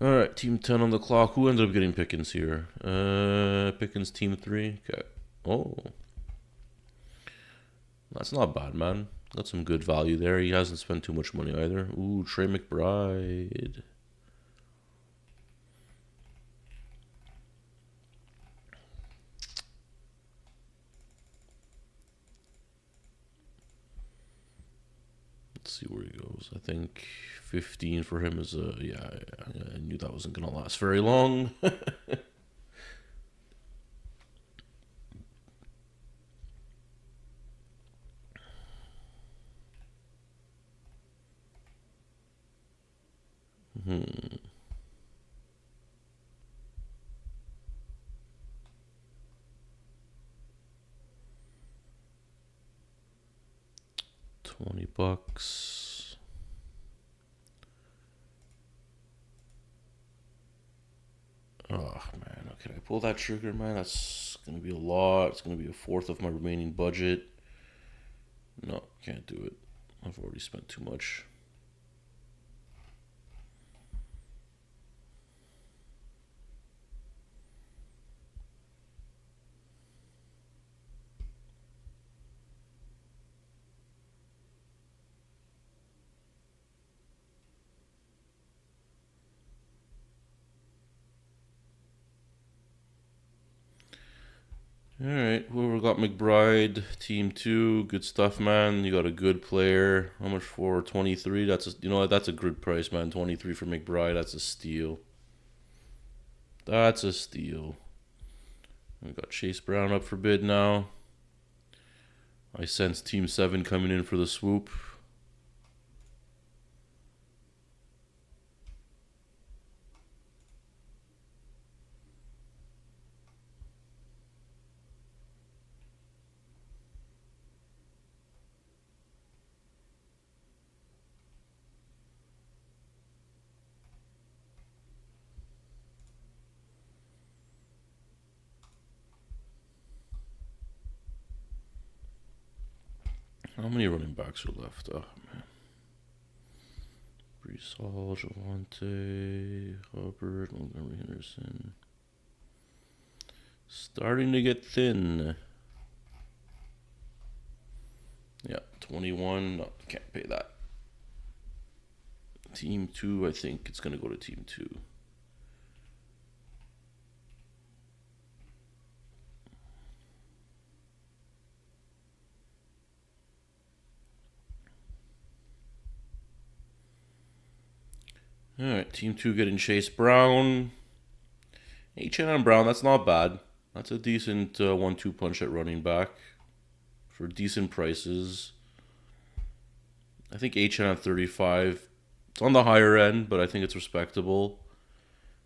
A: All right, team 10 on the clock. Who ended up getting Pickens here? Pickens, team 3. Okay. Oh, that's not bad, man. Got some good value there. He hasn't spent too much money either. Ooh, Trey McBride. Let's see where he goes. I think 15 for him is a yeah. I knew that wasn't gonna last very long. 20 bucks. Oh man, can I pull that trigger, man? That's gonna be a lot. It's gonna be a fourth of my remaining budget. No, can't do it. I've already spent too much. All right, whoever got McBride, team 2, good stuff, man. You got a good player. How much for 23? That's a good price, man. 23 for McBride. That's a steal. That's a steal. We got Chase Brown up for bid now. I sense team 7 coming in for the swoop. How many running backs are left? Oh, man. Brees Hall, Javante, Hubbard, Montgomery Henderson. Starting to get thin. Yeah, 21. No, can't pay that. Team 2, I think it's going to go to team 2. All right, team 2 getting Chase Brown. H&M Brown, that's not bad. That's a decent 1-2 punch at running back for decent prices. I think H&M 35. It's on the higher end, but I think it's respectable.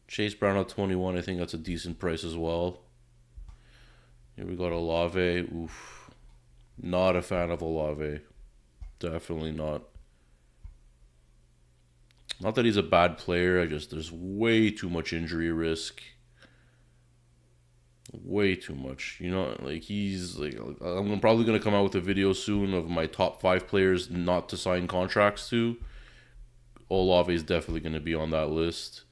A: Chase Brown at 21, I think that's a decent price as well. Here we got Olave. Oof. Not a fan of Olave. Definitely not. Not that he's a bad player, there's way too much injury risk. Way too much. He's like, I'm probably going to come out with a video soon of my top 5 players not to sign contracts to. Olave is definitely going to be on that list.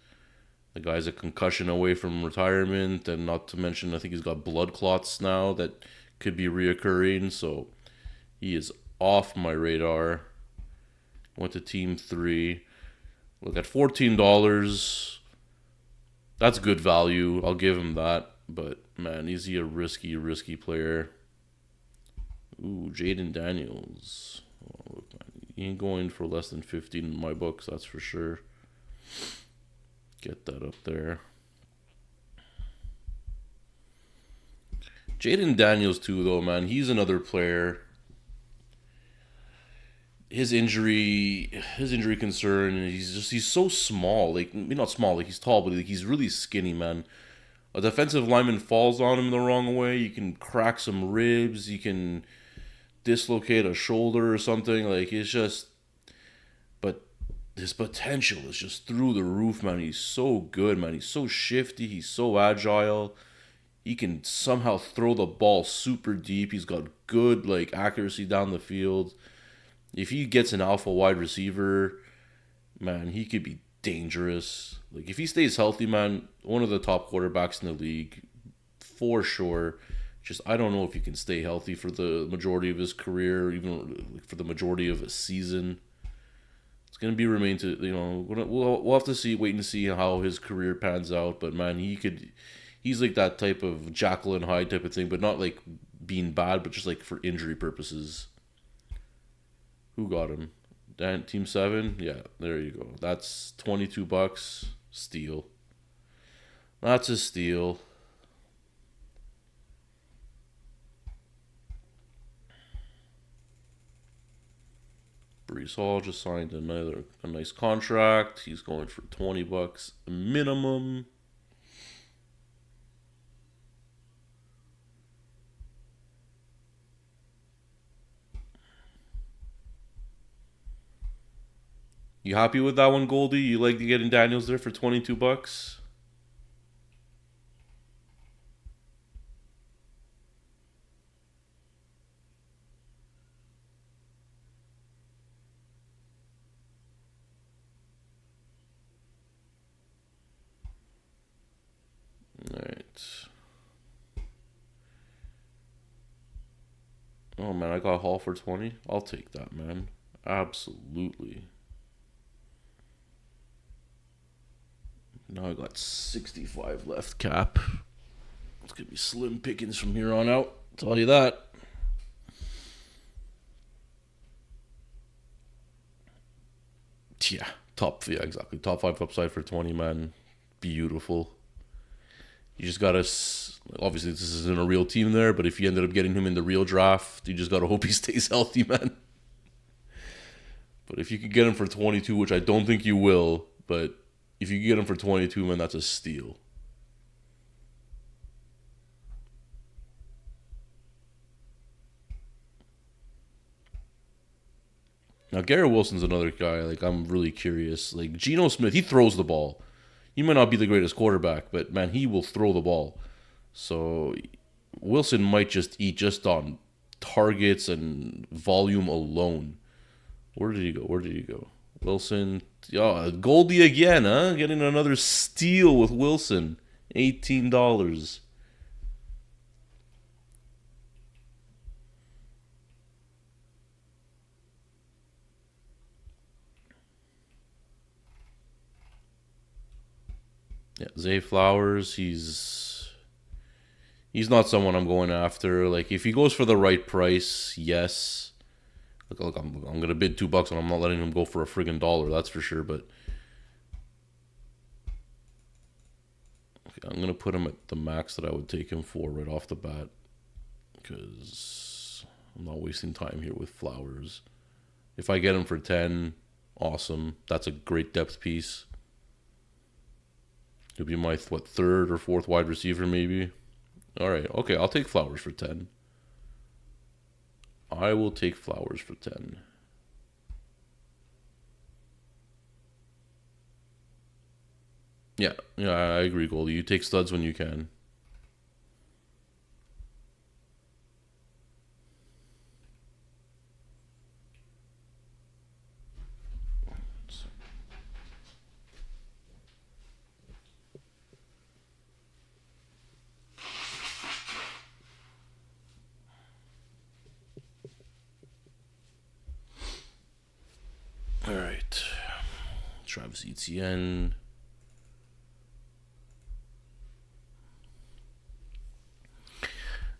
A: The guy's a concussion away from retirement, and not to mention, I think he's got blood clots now that could be reoccurring, so he is off my radar. Went to team 3. Look, at $14, that's good value. I'll give him that. But, man, is he a risky player? Ooh, Jaden Daniels. Oh, look, man, he ain't going for less than 15 in my books, that's for sure. Get that up there. Jaden Daniels, too, though, man. He's another player. His injury concern, he's so small. Like, maybe not small, like he's tall, but like he's really skinny, man. A defensive lineman falls on him the wrong way, you can crack some ribs, you can dislocate a shoulder or something. Like, it's just, but his potential is just through the roof, man. He's so good, man. He's so shifty, he's so agile. He can somehow throw the ball super deep. He's got good like accuracy down the field. If he gets an alpha wide receiver, man, he could be dangerous. Like if he stays healthy, man, one of the top quarterbacks in the league for sure. Just I don't know if he can stay healthy for the majority of his career, even for the majority of a season. It's gonna be remain to we'll have to see, wait and see how his career pans out. But man, he's like that type of Jekyll and Hyde type of thing, but not like being bad, but just like for injury purposes. Who got him? Dan, Team 7? Yeah, there you go. That's $22. Steal. That's a steal. Brees Hall just signed a nice contract. He's going for $20 minimum. You happy with that one, Goldie? You like getting Daniels there for $22? Alright. Oh man, I got Hall for 20. I'll take that, man. Absolutely. Now I got 65 left cap. It's gonna be slim pickings from here on out. I'll tell you that. Yeah, exactly. Top 5 upside for 20, man. Beautiful. You just gotta. Obviously, this isn't a real team there, but if you ended up getting him in the real draft, you just gotta hope he stays healthy, man. But if you could get him for 22, which I don't think you will, but if you could get him for 22, man, that's a steal. Now, Garrett Wilson's another guy. Like, I'm really curious. Like, Geno Smith, he throws the ball. He might not be the greatest quarterback, but, man, he will throw the ball. So, Wilson might just eat just on targets and volume alone. Where did he go? Wilson. Yeah, Goldie again, huh? Getting another steal with Wilson. $18. Yeah, Zay Flowers, he's not someone I'm going after. Like if he goes for the right price, yes. Look, I'm gonna bid $2 and I'm not letting him go for a friggin' dollar. That's for sure. But okay, I'm gonna put him at the max that I would take him for right off the bat because I'm not wasting time here with Flowers. If I get him for 10, awesome. That's a great depth piece. He'll be my third or fourth wide receiver maybe. All right, okay, I'll take Flowers for 10. I will take Flowers for 10. Yeah, I agree, Goldie. You take studs when you can. All right, Travis Etienne.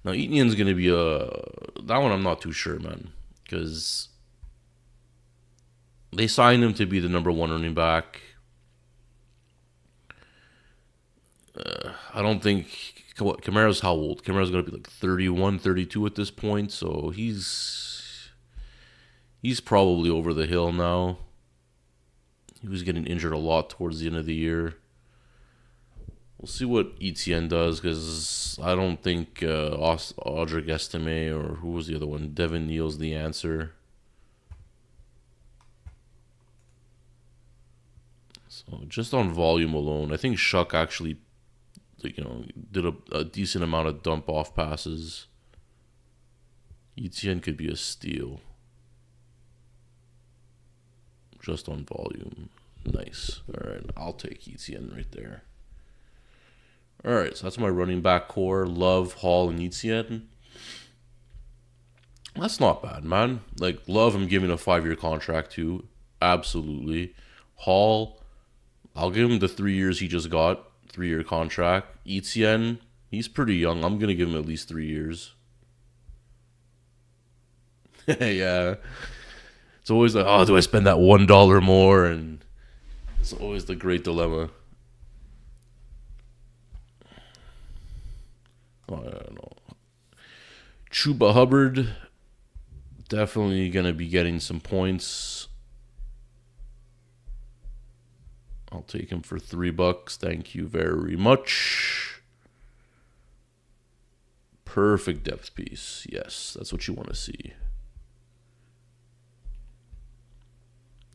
A: Now Etienne's gonna be that one I'm not too sure, man, because they signed him to be the number 1 running back. I don't think Kamara's how old? Kamara's gonna be like 31, 32 at this point, so he's probably over the hill now. He was getting injured a lot towards the end of the year. We'll see what Etienne does because I don't think Audric Estime or who was the other one? Devin Neal's the answer. So just on volume alone, I think Shuck actually, did a decent amount of dump off passes. Etienne could be a steal just on volume. Nice. All right, I'll take Etienne right there. All right, so that's my running back core: Love, Hall, and Etienne. That's not bad, man. Like Love, I'm giving a 5-year contract to. Absolutely. Hall, I'll give him the 3 years he just got. 3-year contract. Etienne, he's pretty young. I'm gonna give him at least 3 years. Yeah. It's always like, oh, do I spend that $1 more? And it's always the great dilemma. Oh, I don't know. Chuba Hubbard, definitely gonna be getting some points. I'll take him for $3. Thank you very much. Perfect depth piece. Yes, that's what you want to see.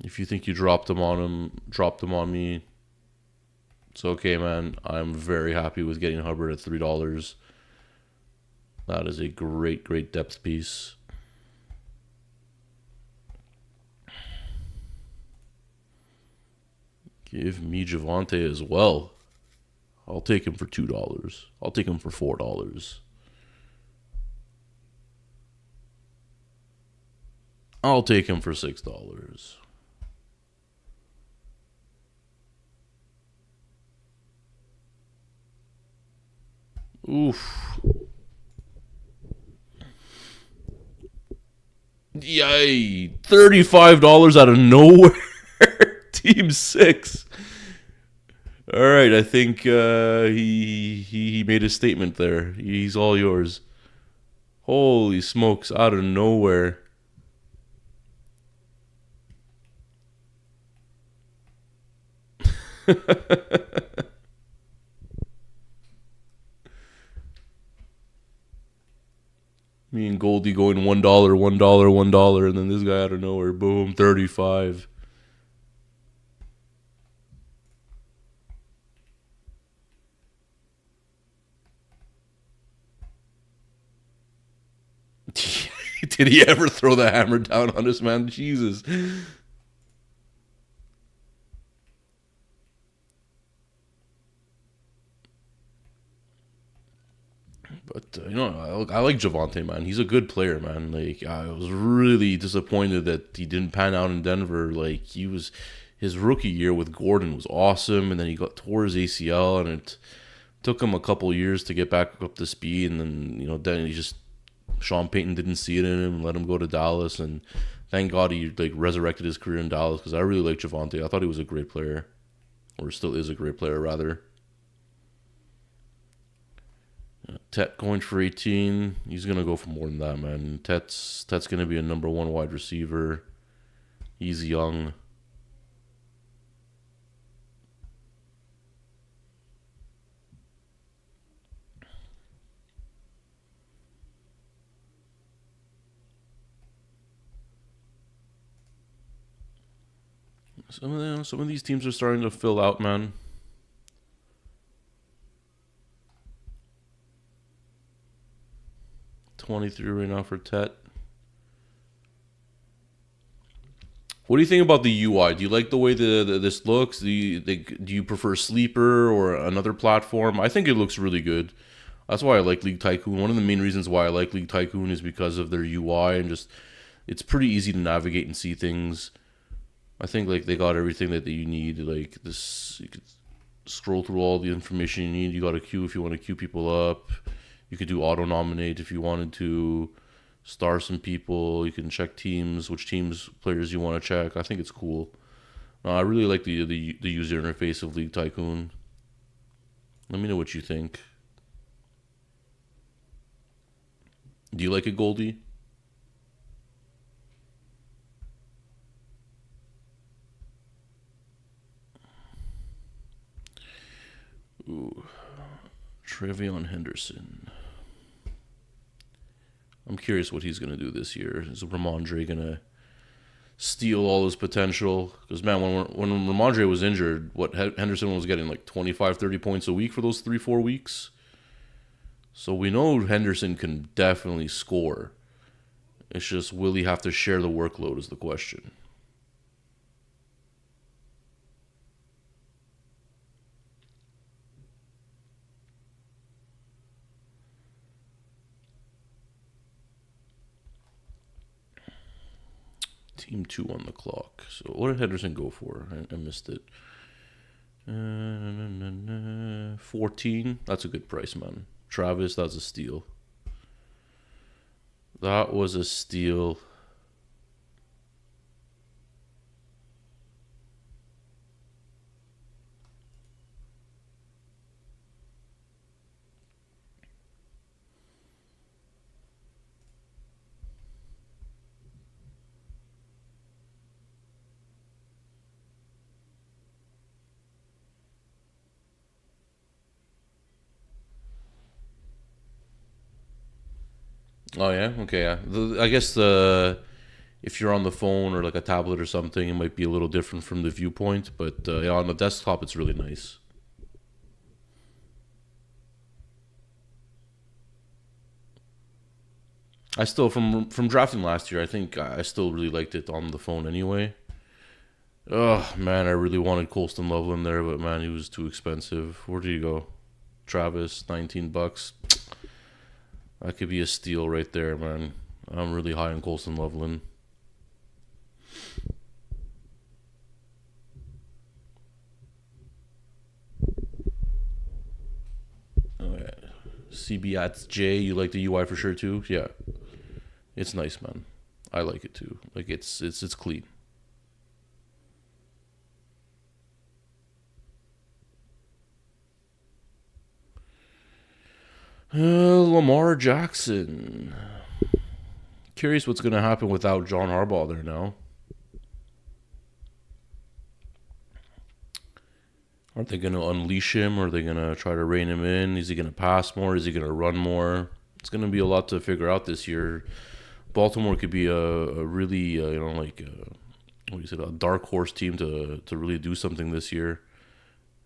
A: If you think you dropped them on him, drop them on me. It's okay, man. I'm very happy with getting Hubbard at $3. That is a great, great depth piece. Give me Javonte as well. I'll take him for $2. I'll take him for $4. I'll take him for $6. Oof. Yay. $35 out of nowhere. Team 6. All right, I think he made a statement there. He's all yours. Holy smokes, out of nowhere. Me and Goldie going $1, $1, $1, and then this guy out of nowhere, boom, 35. Did he ever throw the hammer down on us, man? Jesus. But I like Javonte, man. He's a good player, man. Like I was really disappointed that he didn't pan out in Denver. Like his rookie year with Gordon was awesome, and then he got tore his ACL, and it took him a couple years to get back up to speed. And then then he just Sean Payton didn't see it in him and let him go to Dallas, and thank God he like resurrected his career in Dallas because I really like Javonte. I thought he was a great player, or still is a great player rather. Tet going for 18. He's gonna go for more than that, man. Tet's gonna be a number 1 wide receiver. He's young. Some of these teams are starting to fill out, man. 23 right now for Tet. What do you think about the UI? Do you like the way this looks? Do you prefer Sleeper or another platform? I think it looks really good. That's why I like League Tycoon. One of the main reasons why I like League Tycoon is because of their UI and just it's pretty easy to navigate and see things. I think like they got everything that you need. Like this, you could scroll through all the information you need. You got a queue if you want to queue people up. You could do auto nominate if you wanted to. Star some people. You can check teams, which teams players you want to check. I think it's cool. I really like the user interface of League Tycoon. Let me know what you think. Do you like it, Goldie? Ooh, Trevion Henderson. I'm curious what he's going to do this year. Is Ramondre going to steal all his potential? Because, man, when Ramondre was injured, Henderson was getting like 25, 30 points a week for those 3-4 weeks. So we know Henderson can definitely score. It's just, will he have to share the workload is the question. Team 2 on the clock. So what did Henderson go for? I missed it. 14. That's a good price, man. Travis, that's a steal. That was a steal. Oh yeah, okay, yeah. I guess the if you're on the phone or like a tablet or something, it might be a little different from the viewpoint. But yeah, on the desktop, it's really nice. I still from drafting last year, I think I still really liked it on the phone anyway. Oh man, I really wanted Colston Loveland there, but man, he was too expensive. Where did he go? Travis, $19. That could be a steal right there, man. I'm really high on Colston Loveland. Oh yeah. CB at J, you like the UI for sure too? Yeah. It's nice, man. I like it too. Like it's clean. Lamar Jackson. Curious what's going to happen without John Harbaugh there now. Aren't they going to unleash him? Or are they going to try to rein him in? Is he going to pass more? Is he going to run more? It's going to be a lot to figure out this year. Baltimore could be a really, what do you say, a dark horse team to really do something this year.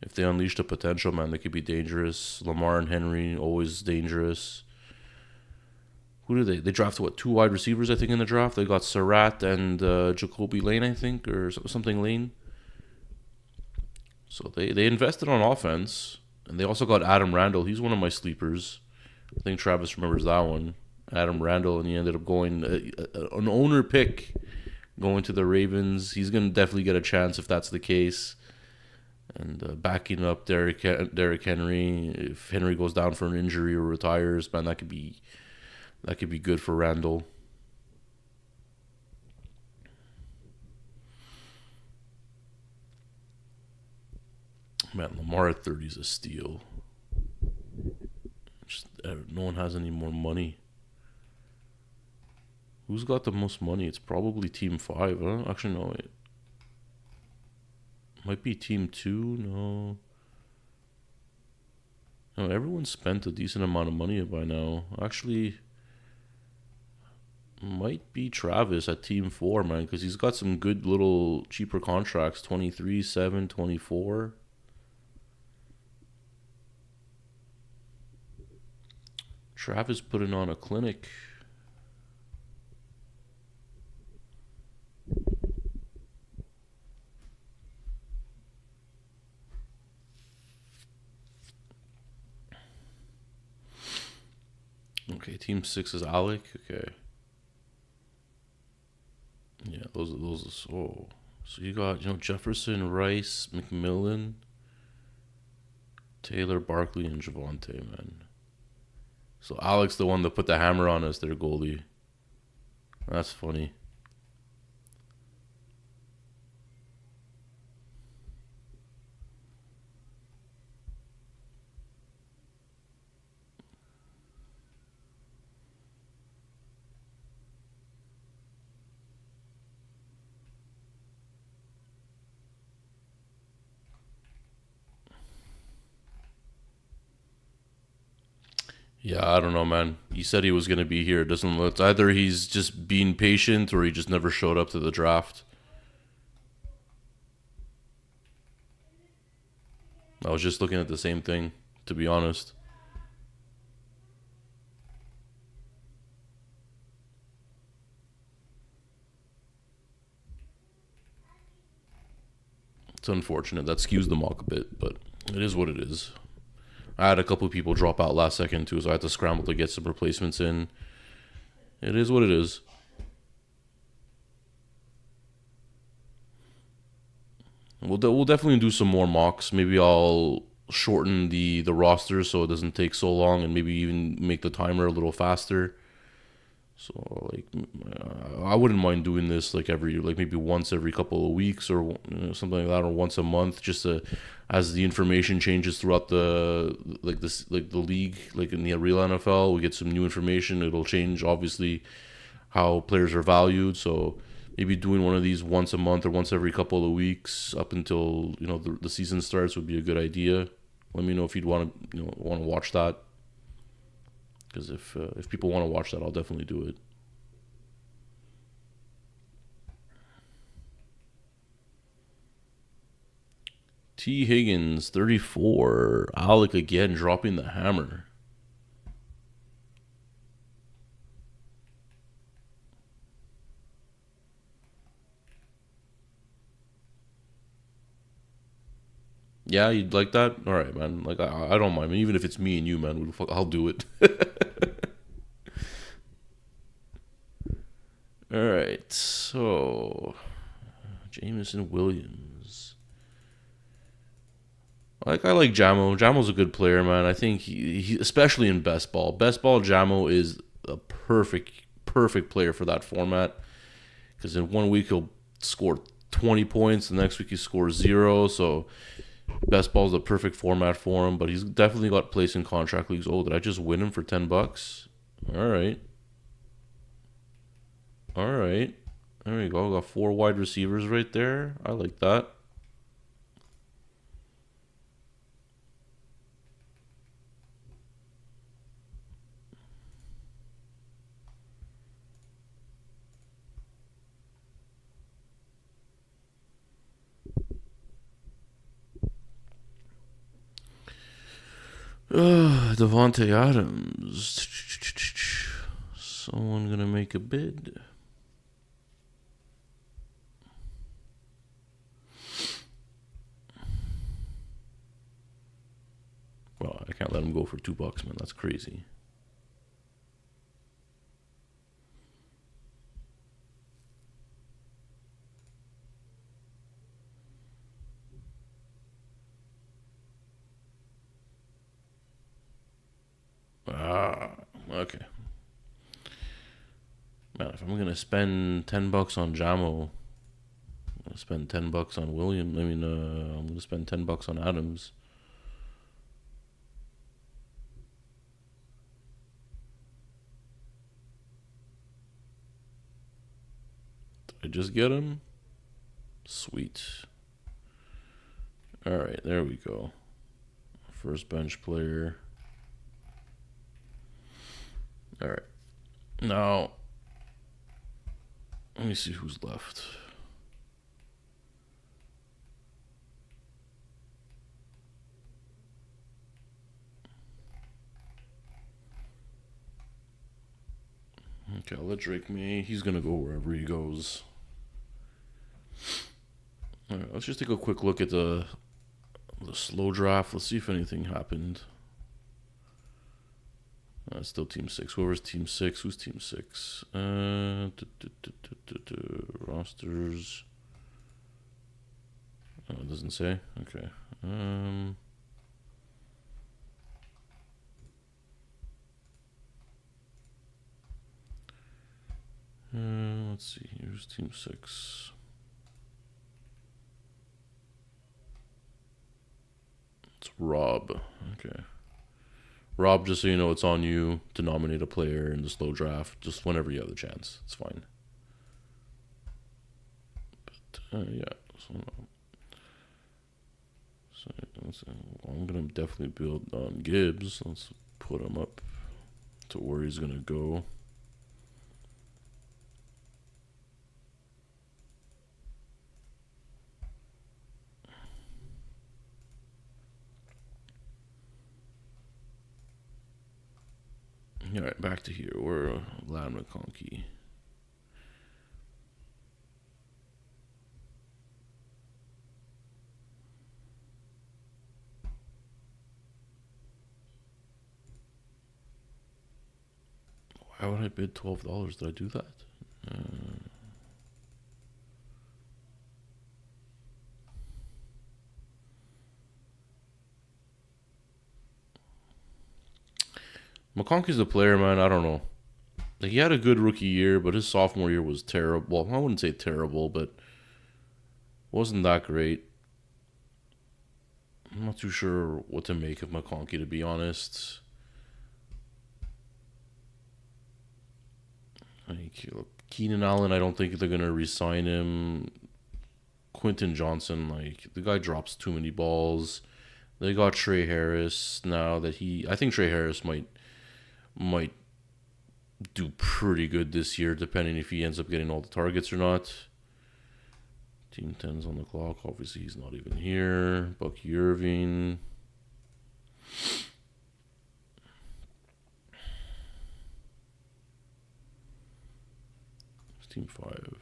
A: If they unleash the potential, man, they could be dangerous. Lamar and Henry, always dangerous. Who do they? They drafted, what, 2 wide receivers, I think, in the draft? They got Surratt and Jacoby Lane, I think, or something Lane. So they invested on offense. And they also got Adam Randall. He's one of my sleepers. I think Travis remembers that one. Adam Randall, and he ended up going an owner pick going to the Ravens. He's going to definitely get a chance if that's the case. And backing up Derrick Henry, if Henry goes down for an injury or retires, man, that could be good for Randall. Man, Lamar at 30 is a steal. No one has any more money. Who's got the most money? It's probably Team 5, huh? Actually, no, wait. Might be Team 2, no. No, everyone spent a decent amount of money by now. Actually, might be Travis at Team 4, man, because he's got some good little cheaper contracts. 23, 7, 24. Travis putting on a clinic. Okay, Team 6 is Alec. Okay. Yeah, those are. Oh, so you got Jefferson, Rice, McMillan, Taylor, Barkley, and Javonte, man. So Alex, the one that put the hammer on us, their goalie. That's funny. Yeah, I don't know, man. He said he was going to be here. It doesn't look. It's either he's just being patient or he just never showed up to the draft. I was just looking at the same thing, to be honest. It's unfortunate. That skews the mock a bit, but it is what it is. I had a couple of people drop out last second too, so I had to scramble to get some replacements in. It is what it is. We'll definitely do some more mocks. Maybe I'll shorten the roster so it doesn't take so long, and maybe even make the timer a little faster. So like, I wouldn't mind doing this like maybe once every couple of weeks, or something like that, or once a month, just to, as the information changes throughout the league, like in the real NFL, we get some new information. It'll change obviously how players are valued. So maybe doing one of these once a month or once every couple of weeks up until the season starts would be a good idea. Let me know if you'd want to watch that. Because if people want to watch that, I'll definitely do it. T. Higgins, 34. Alec again dropping the hammer. Yeah, you'd like that? All right, man. Like, I don't mind. I mean, even if it's me and you, man, I'll do it. All right, so Jameson Williams. I like Jamo. Jamo's a good player, man. I think he especially in best ball. Best ball, Jamo is a perfect player for that format. Because in 1 week he'll score 20 points, the next week he scores 0. So best ball is the perfect format for him. But he's definitely got place in contract leagues. Oh, did I just win him for $10? All right. All right. There we go. Got 4 wide receivers right there. I like that. Devontae Adams. Someone gonna make a bid. Well, I can't let him go for $2, man. That's crazy. Okay. Man, if I'm gonna spend $10 on Jamo, I'm gonna spend $10 on William. I'm gonna spend $10 on Adams. Did I just get him? Sweet. All right, there we go. First bench player. All right. Now, let me see who's left. Okay, I'll let Drake me. He's going to go wherever he goes. All right, let's just take a quick look at the slow draft. Let's see if anything happened. Still team 6. Whoever's team 6. Who's team 6? Rosters. Oh, it doesn't say. Okay. Let's see. Here's team 6. It's Rob. Okay. Rob, just so you know, it's on you to nominate a player in the slow draft, just whenever you have the chance. It's fine. But, yeah. So I'm going to definitely build on Gibbs. Let's put him up to where he's going to go. All right, back to here. We're Lad McConkey. Why would I bid $12? Did I do that? McConkey's the player, man. I don't know. Like, he had a good rookie year, but his sophomore year was terrible. Well, I wouldn't say terrible, but wasn't that great. I'm not too sure what to make of McConkey, to be honest. Like, Keenan Allen, I don't think they're gonna re-sign him. Quentin Johnson, like, the guy drops too many balls. They got Trey Harris now that I think Trey Harris might do pretty good this year, depending if he ends up getting all the targets or not. Team 10's on the clock. Obviously, he's not even here. Bucky Irving. It's Team 5.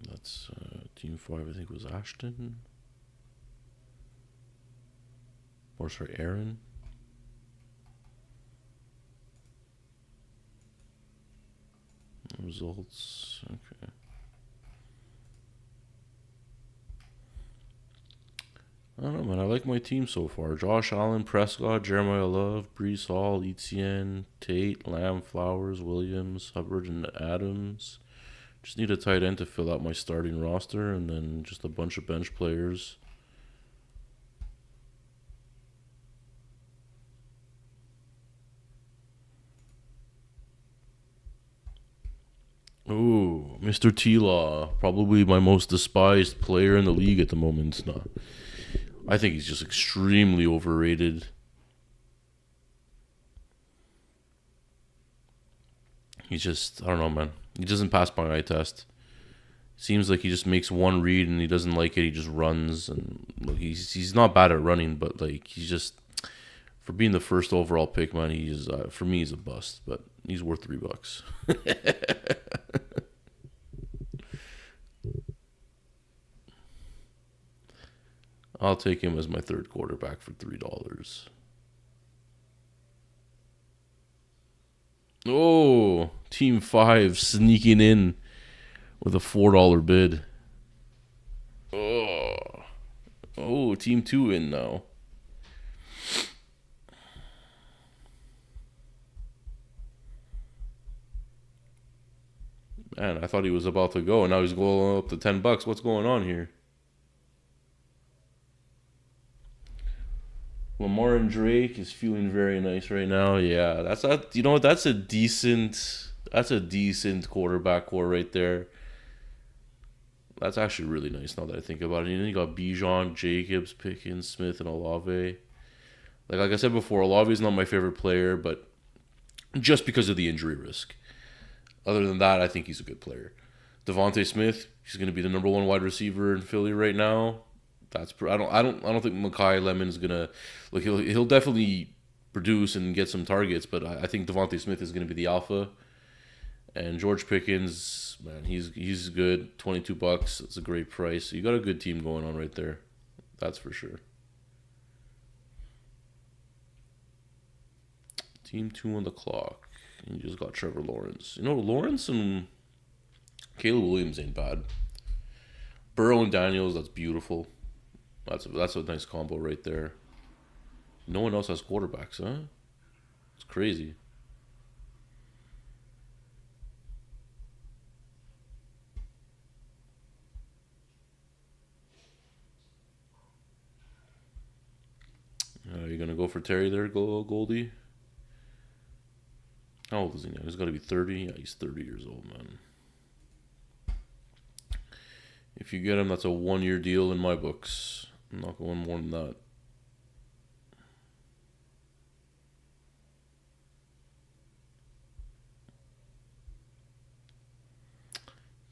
A: That's Team 5, I think, was Ashton. Or, sorry, Aaron. Results. Okay. I don't know, man. I like my team so far. Josh Allen, Prescott, Jeremiah Love, Brees Hall, Etienne, Tate, Lamb, Flowers, Williams, Hubbard, and Adams. Just need a tight end to fill out my starting roster, and then just a bunch of bench players. Ooh, Mr. T-Law. Probably my most despised player in the league at the moment. No, I think he's just extremely overrated. He's just, I don't know, man. He doesn't pass my eye test. Seems like he just makes one read and he doesn't like it. He just runs, and look, he's not bad at running, but like he's just, for being the first overall pick, man, he's for me he's a bust. But he's worth $3. I'll take him as my third quarterback for $3. Oh, Team 5 sneaking in with a $4 bid. Oh, Team 2 in now. Man, I thought he was about to go, and now he's going up to $10. What's going on here? Lamar and Drake is feeling very nice right now. Yeah, that's not. You know what? That's a decent. That's a decent quarterback core right there. That's actually really nice now that I think about it. And then you got Bijan, Jacobs, Pickens, Smith, and Olave. Like I said before, Olave is not my favorite player, but just because of the injury risk. Other than that, I think he's a good player. Devontae Smith, he's going to be the number one wide receiver in Philly right now. I don't think Mekhi Lemon's gonna look. He'll definitely produce and get some targets, but I think Devontae Smith is gonna be the alpha. And George Pickens, man, he's good. $22. It's a great price. So you got a good team going on right there. That's for sure. Team 2 on the clock. And you just got Trevor Lawrence. You know, Lawrence and Caleb Williams ain't bad. Burrow and Daniels, that's beautiful. That's a nice combo right there. No one else has quarterbacks, huh? It's crazy. You gonna go for Terry there, Goldie? How old is he now? He's got to be 30. Yeah, he's 30 years old, man. If you get him, that's a 1-year deal in my books. I'm not going more than that.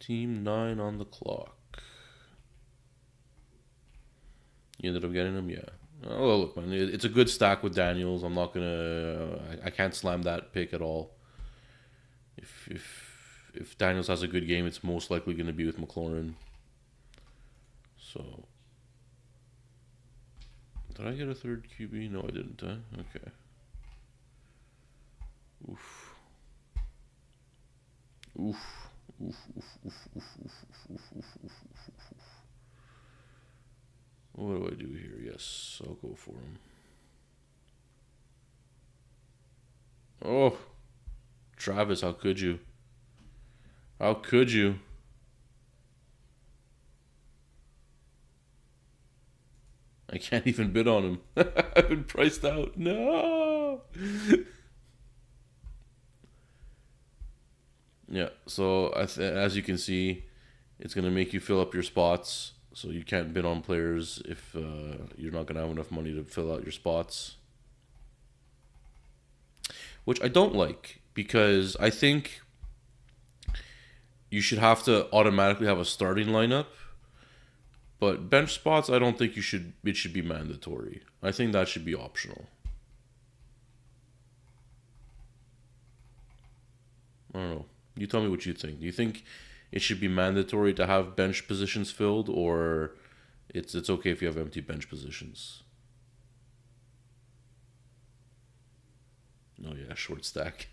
A: Team 9 on the clock. You ended up getting him? Yeah. Oh, look, man. It's a good stack with Daniels. I'm not going to... I can't slam that pick at all. If Daniels has a good game, it's most likely going to be with McLaurin. So... Did I get a third QB? No, I didn't, huh? Okay. Oof. Oof. Oof, oof, oof, oof, oof, oof, oof, oof, oof, oof, oof. What do I do here? Yes, I'll go for him. Oh, Travis, how could you? How could you? I can't even bid on him. I've been priced out. No. Yeah, so as you can see, it's going to make you fill up your spots. So you can't bid on players if you're not going to have enough money to fill out your spots. Which I don't like because I think you should have to automatically have a starting lineup. But bench spots, I don't think you should. It should be mandatory. I think that should be optional. I don't know. You tell me what you think. Do you think it should be mandatory to have bench positions filled, or it's okay if you have empty bench positions? Oh yeah, short stack.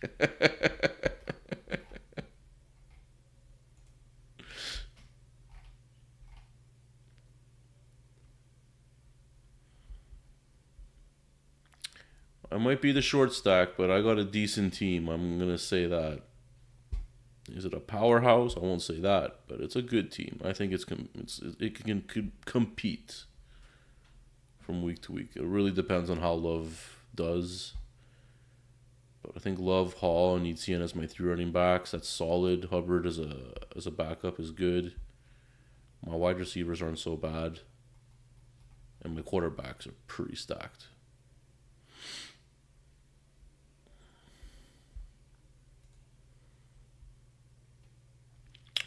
A: I might be the short stack, but I got a decent team. I'm gonna say that. Is it a powerhouse? I won't say that, but it's a good team. I think it can compete from week to week. It really depends on how Love does. But I think Love, Hall, and Etienne as my three running backs. That's solid. Hubbard as a backup is good. My wide receivers aren't so bad, and my quarterbacks are pretty stacked.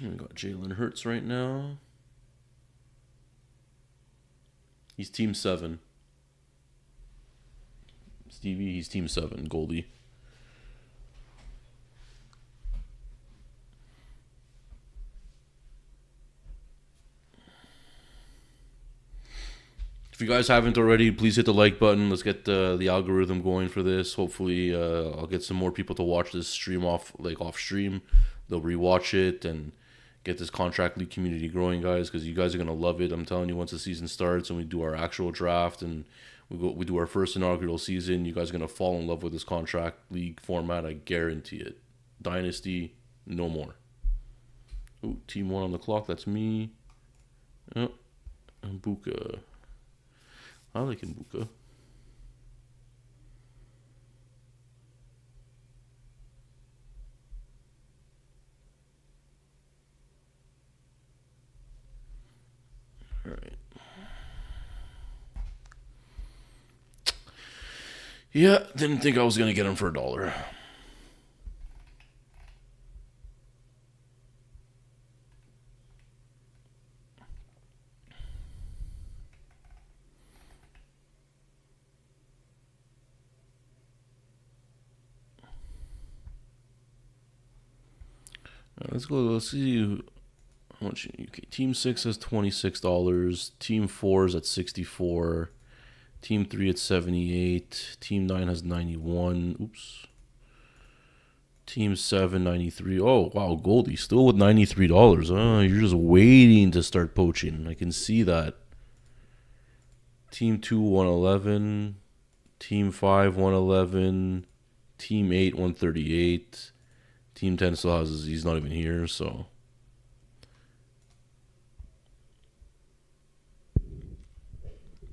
A: We got Jalen Hurts right now. He's team 7. Stevie, he's team 7. Goldie. If you guys haven't already, please hit the like button. Let's get the algorithm going for this. Hopefully, I'll get some more people to watch this stream off stream. They'll rewatch it and get this contract league community growing, guys, because you guys are gonna love it. I'm telling you, once the season starts and we do our actual draft and we do our first inaugural season, you guys are gonna fall in love with this contract league format. I guarantee it. Dynasty, no more. Ooh, team 1 on the clock. That's me. Oh, Mbuka. I like Mbuka. All right. Yeah, didn't think I was gonna get him for $1. Let's go. Let's see how much. Okay, Team 6 has $26. Team 4 is at 64. Team 3 at 78. Team 9 has 91. Oops. Team 7, 93. Oh, wow, Goldie still with $93. You're just waiting to start poaching. I can see that. Team 2, 111. Team 5, 111. Team 8, 138. Team 10 still has, he's not even here, so.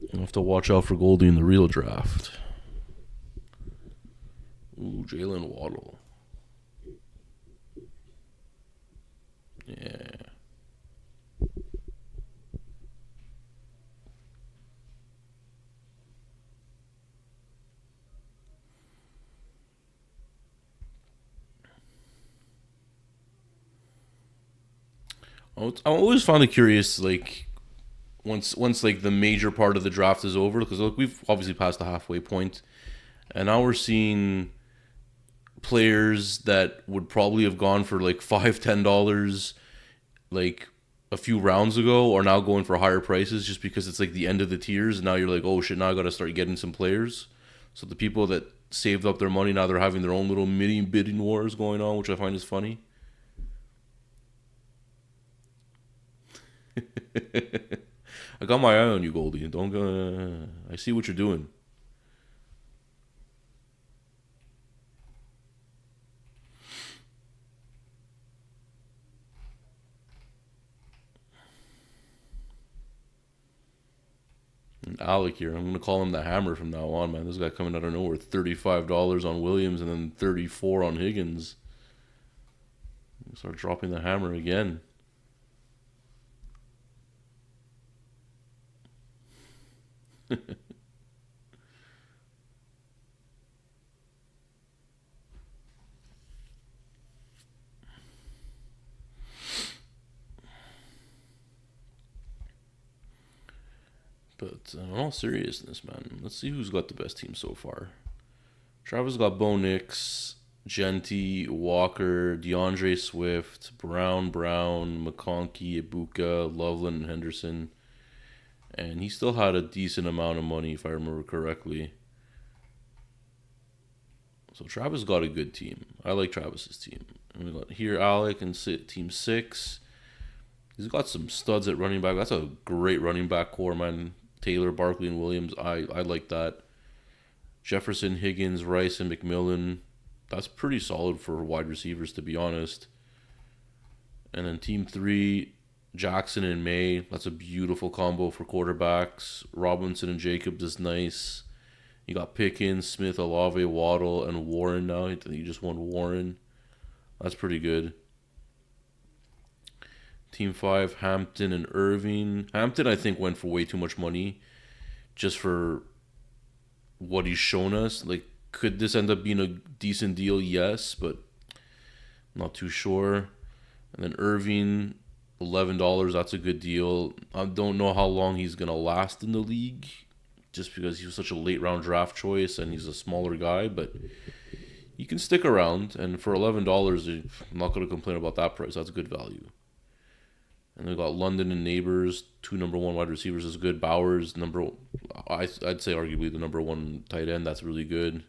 A: You'll have to watch out for Goldie in the real draft. Ooh, Jalen Waddle. Yeah. I always found it curious, like once like the major part of the draft is over, because look, we've obviously passed the halfway point, and now we're seeing players that would probably have gone for like $5-10 like a few rounds ago are now going for higher prices just because it's like the end of the tiers, and now you're like, oh shit, now I got to start getting some players. So the people that saved up their money, now they're having their own little mini bidding wars going on, which I find is funny. I got my eye on you, Goldie. Don't go. I see what you're doing. And Alec here. I'm gonna call him the Hammer from now on, man. This guy coming out of nowhere. $35 on Williams and then 34 on Higgins. Start dropping the hammer again. But in all seriousness, man, let's see who's got the best team so far. Travis got Bo Nix, Genty, Walker, DeAndre Swift, Brown, McConkey, Ibuka, Loveland, and Henderson. And he still had a decent amount of money, if I remember correctly. So Travis got a good team. I like Travis's team. And we got here Alec and team 6. He's got some studs at running back. That's a great running back core, man. Taylor, Barkley, and Williams. I like that. Jefferson, Higgins, Rice, and McMillan. That's pretty solid for wide receivers, to be honest. And then team 3, Jackson and May. That's a beautiful combo for quarterbacks. Robinson and Jacobs is nice. You got Pickens, Smith, Olave, Waddle, and Warren now. You just won Warren. That's pretty good. Team 5, Hampton and Irving. Hampton, I think, went for way too much money just for what he's shown us. Like, could this end up being a decent deal? Yes, but I'm not too sure. And then Irving, $11. That's a good deal. I don't know how long he's going to last in the league just because he was such a late round draft choice and he's a smaller guy, but he can stick around. And for $11, I'm not going to complain about that price. That's good value. And we got London and Neighbors, 2 number 1 wide receivers is good. Bowers, I'd say arguably the number 1 tight end. That's really good.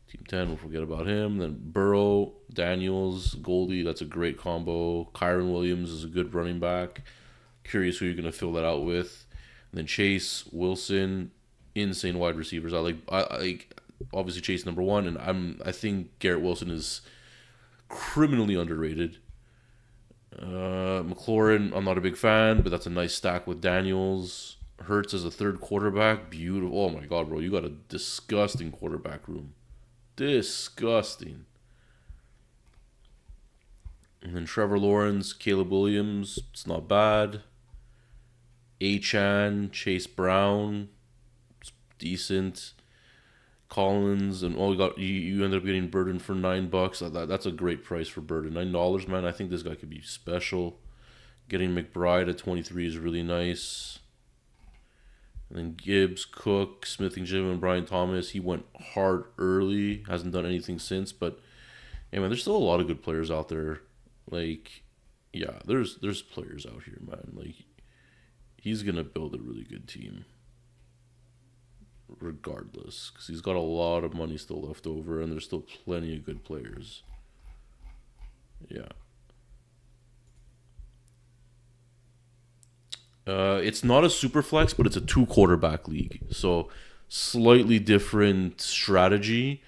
A: Team 10, we'll forget about him. Then Burrow, Daniels, Goldie, that's a great combo. Kyron Williams is a good running back. Curious who you're going to fill that out with. And then Chase, Wilson, insane wide receivers. I like obviously Chase number 1, and I think Garrett Wilson is criminally underrated. McLaurin, I'm not a big fan, but that's a nice stack with Daniels. Hurts as a third quarterback, beautiful. Oh my god, bro, you got a disgusting quarterback room. Disgusting. And then Trevor Lawrence, Caleb Williams, it's not bad. Achan, Chase Brown, it's decent. Collins, and you ended up getting Burden for $9. That's a great price for Burden. $9, man. I think this guy could be special. Getting McBride at 23 is really nice. And then Gibbs, Cook, Smith and Jim, and Brian Thomas. He went hard early. Hasn't done anything since, but hey, man, there's still a lot of good players out there. Like, yeah, there's players out here, man. Like, he's gonna build a really good team. Regardless, because he's got a lot of money still left over and there's still plenty of good players. Yeah. It's not a super flex, but it's a 2 quarterback league, so slightly different strategy.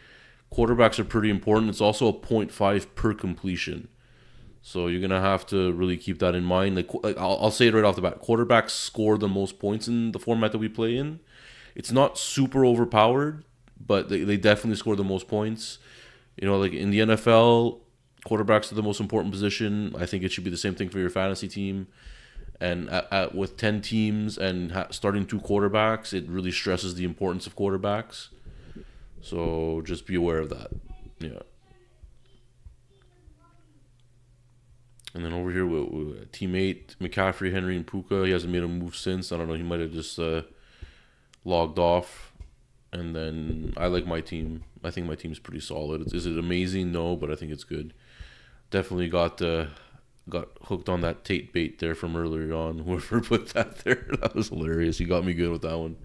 A: Quarterbacks are pretty important. It's also a 0.5 per completion, so you're gonna have to really keep that in mind. Like I'll say it right off the bat, quarterbacks score the most points in the format that we play in. It's not super overpowered, but they definitely score the most points. You know, like in the NFL, quarterbacks are the most important position. I think it should be the same thing for your fantasy team. And with 10 teams and starting 2 quarterbacks, it really stresses the importance of quarterbacks. So just be aware of that. Yeah. And then over here with team 8, McCaffrey, Henry, and Puka. He hasn't made a move since. I don't know. He might have just logged off. And then I like my team. I think my team's pretty solid. Is it amazing? No, but I think it's good. Definitely got hooked on that Tate bait there from earlier on. Whoever put that there, that was hilarious. He got me good with that one.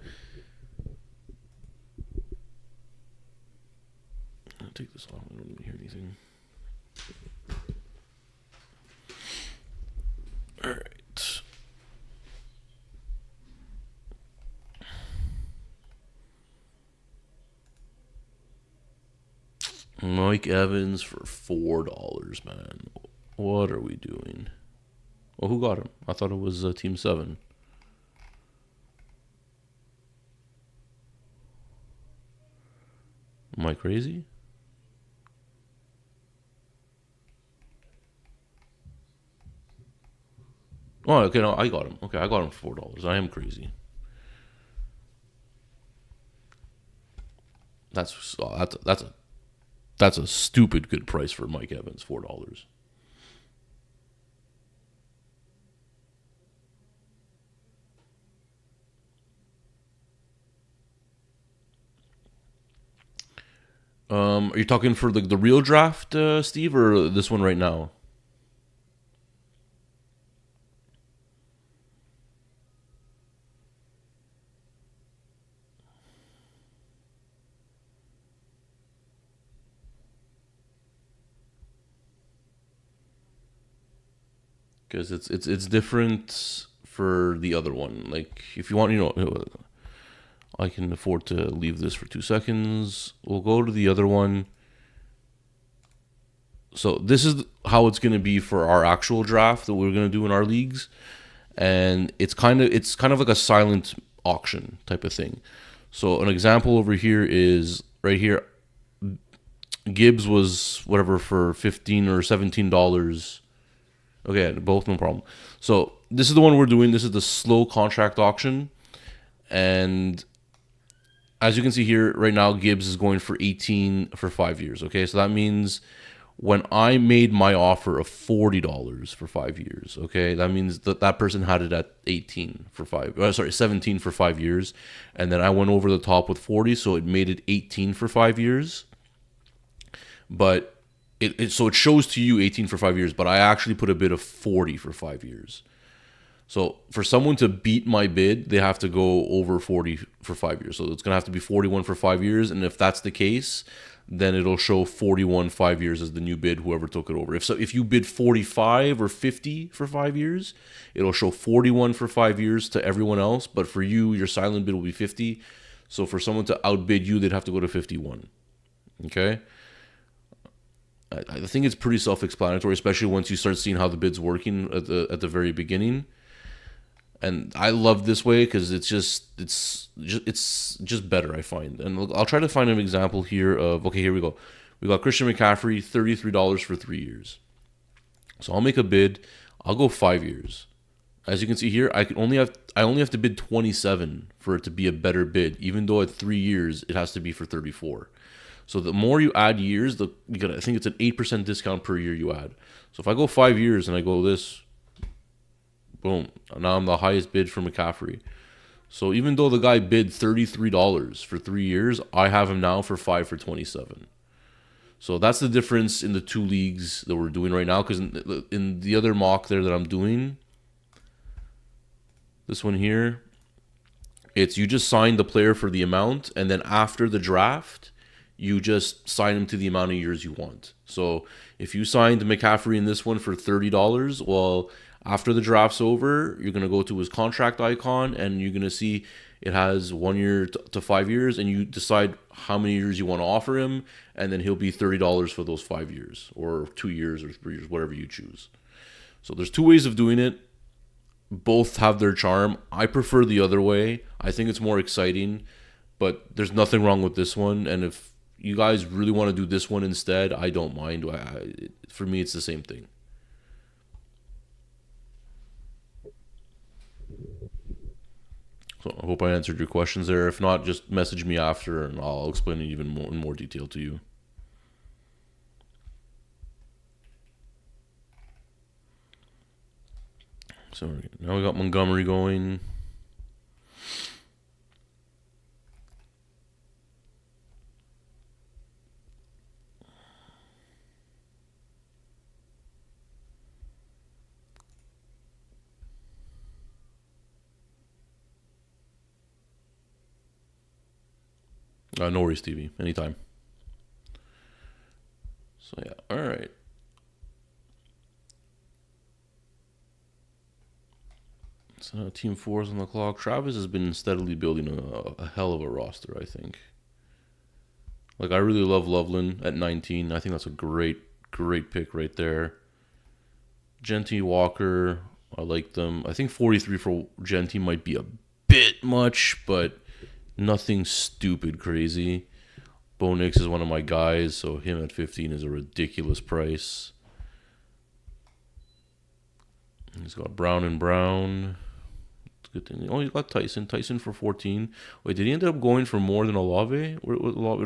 A: I'll take this off. I don't even hear anything. All right. Mike Evans for $4, man. What are we doing? Oh, who got him? I thought it was Team 7. Am I crazy? Oh, okay, no, I got him. Okay, I got him for $4. I am crazy. That's a stupid good price for Mike Evans, $4. Are you talking for the real draft, Steve, or this one right now? Because it's different for the other one. Like if you want, I can afford to leave this for 2 seconds. We'll go to the other one. So this is how it's going to be for our actual draft that we're going to do in our leagues, and it's kind of like a silent auction type of thing. So an example over here is right here. Gibbs was whatever for $15 or $17. Okay, both no problem. So this is the one we're doing. This is the slow contract auction, and as you can see here right now, Gibbs is going for 18 for 5 years. Okay, so that means when I made my offer of $40 for 5 years, okay, that means that person had it at 17 for 5 years, and then I went over the top with 40, so it made it 18 for 5 years. But so it shows to you 18 for 5 years, but I actually put a bid of 40 for 5 years. So for someone to beat my bid, they have to go over 40 for 5 years. So it's going to have to be 41 for 5 years. And if that's the case, then it'll show 41 5 years as the new bid, whoever took it over. If you bid 45 or 50 for 5 years, it'll show 41 for 5 years to everyone else. But for you, your silent bid will be 50. So for someone to outbid you, they'd have to go to 51. Okay? I think it's pretty self-explanatory, especially once you start seeing how the bid's working at the very beginning. And I love this way because it's just better, I find. And look, I'll try to find an example here of, okay, here we go. We got Christian McCaffrey, $33 for 3 years. So I'll make a bid. I'll go 5 years. As you can see here, I only have to bid 27 for it to be a better bid, even though at 3 years it has to be for 34. So the more you add years, I think it's an 8% discount per year you add. So if I go 5 years and I go this, boom, now I'm the highest bid for McCaffrey. So even though the guy bid $33 for 3 years, I have him now for 5 for 27. So that's the difference in the two leagues that we're doing right now. Because in the other mock there that I'm doing, this one here, it's you just sign the player for the amount, and then after the draft, you just sign him to the amount of years you want. So if you signed McCaffrey in this one for $30, well, after the draft's over, you're going to go to his contract icon, and you're going to see it has 1 year to 5 years, and you decide how many years you want to offer him, and then he'll be $30 for those 5 years, or 2 years, or 3 years, whatever you choose. So there's two ways of doing it. Both have their charm. I prefer the other way. I think it's more exciting, but there's nothing wrong with this one, and if you guys really want to do this one instead, I don't mind. For me, it's the same thing. So I hope I answered your questions there. If not, just message me after and I'll explain it even more in more detail to you. So now we got Montgomery going. No worries, Stevie. Anytime. So yeah, all right. So Team 4 is on the clock. Travis has been steadily building a hell of a roster, I think. Like, I really love Loveland at 19. I think that's a great pick right there. Genty, Walker, I like them. I think 43 for Genty might be a bit much, but nothing stupid crazy. Bo Nix is one of my guys, so him at 15 is a ridiculous price. He's got Brown and Brown. Good thing. Oh, he's got Tyson. Tyson for 14. Wait, did he end up going for more than Olave?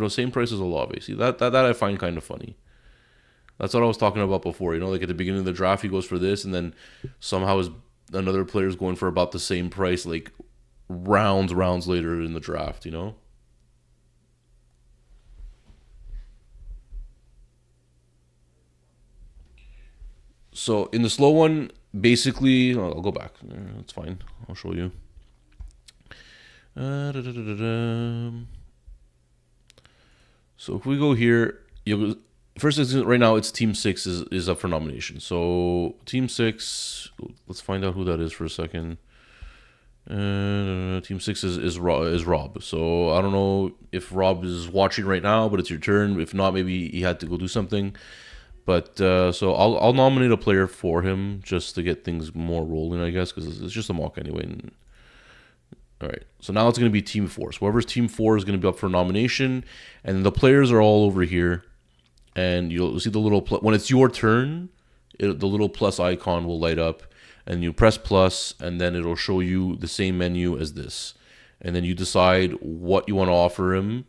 A: Same price as Olave. See, that I find kind of funny. That's what I was talking about before. You know, like at the beginning of the draft, he goes for this, and then somehow another player's going for about the same price, like rounds later in the draft. You know. So in the slow one, basically, I'll go back. That's fine. I'll show you. So if we go here, first right now it's Team 6 is up for nomination. So Team 6, let's find out who that is for a second. Team 6 is Rob. So I don't know if Rob is watching right now, but it's your turn. If not, maybe he had to go do something. But so I'll nominate a player for him just to get things more rolling, I guess, because it's just a mock anyway. All right, so now it's going to be Team 4. So whoever's Team 4 is going to be up for nomination, and the players are all over here. And you'll see the little when it's your turn, the little plus icon will light up, and you press plus, and then it'll show you the same menu as this, and then you decide what you want to offer him.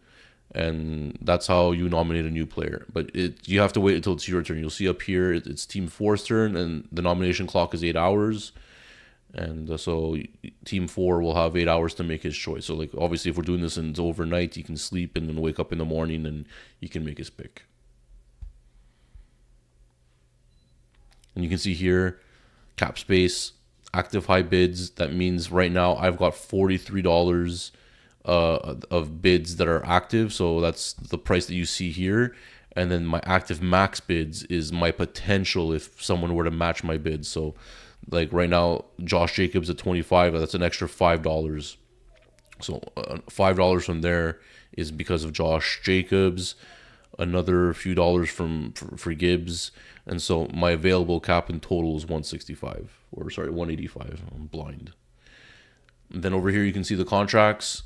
A: And that's how you nominate a new player. But you have to wait until it's your turn. You'll see up here it's Team 4's turn, and the nomination clock is 8 hours. And so Team 4 will have 8 hours to make his choice. So, like, obviously, if we're doing this and it's overnight, you can sleep and then wake up in the morning and you can make his pick. And you can see here, cap space, active high bids. That means right now I've got $43 of bids that are active, so that's the price that you see here. And then my active max bids is my potential if someone were to match my bids. So like right now, Josh Jacobs at 25, that's an extra $5. So $5 from there is because of Josh Jacobs, another few dollars for Gibbs, and so my available cap in total is 185. I'm blind. And then over here you can see the contracts.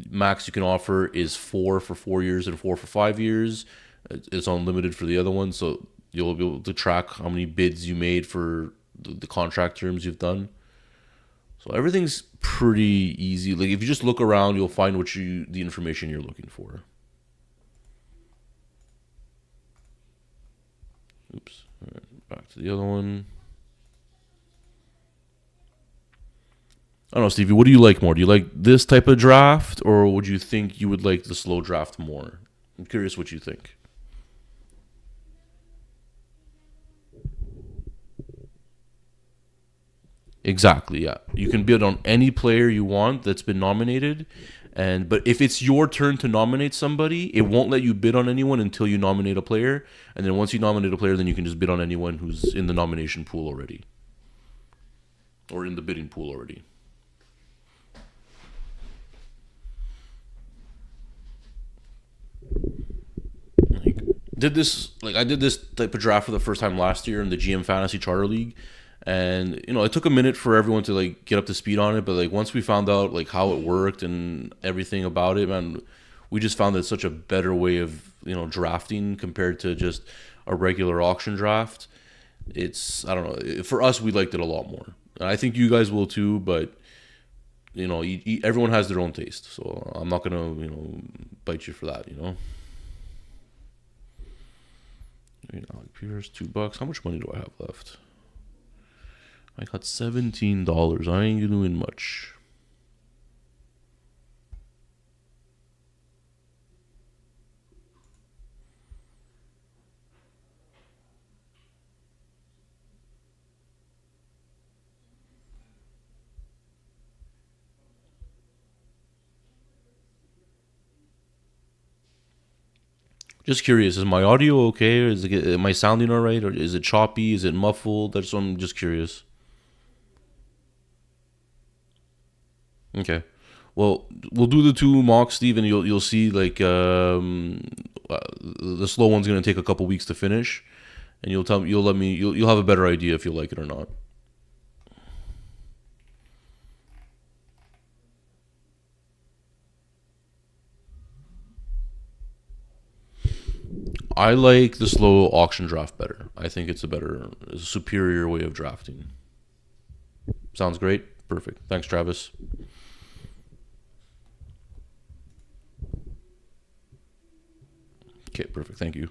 A: Max you can offer is 4 for 4 years and 4 for 5 years. It's unlimited for the other one, so you'll be able to track how many bids you made for the contract terms you've done. So everything's pretty easy. Like if you just look around, you'll find the information you're looking for. Oops. All right, back to the other one. I don't know, Stevie, what do you like more? Do you like this type of draft, or would you think you would like the slow draft more? I'm curious what you think. Exactly, yeah. You can bid on any player you want that's been nominated, but if it's your turn to nominate somebody, it won't let you bid on anyone until you nominate a player, and then once you nominate a player, then you can just bid on anyone who's in the nomination pool already, or in the bidding pool already. I did this type of draft for the first time last year in the GM Fantasy Charter League, and it took a minute for everyone to like get up to speed on it, but like once we found out like how it worked and everything about it, man, we just found that it's such a better way of drafting compared to just a regular auction draft. It's, I don't know, for us we liked it a lot more. I think you guys will too, but everyone has their own taste, so I'm not gonna bite you for that. Pierce, $2. How much money do I have left? I got $17. I ain't doing much. Just curious, is my audio okay? Am I sounding all right? Or is it choppy? Is it muffled? That's what I'm just curious. Okay. Well, we'll do the two mocks, Steve, and you'll see like the slow one's gonna take a couple weeks to finish, and you'll have a better idea if you like it or not. I like the slow auction draft better. I think it's a superior way of drafting. Sounds great. Perfect. Thanks, Travis. Okay, perfect. Thank you.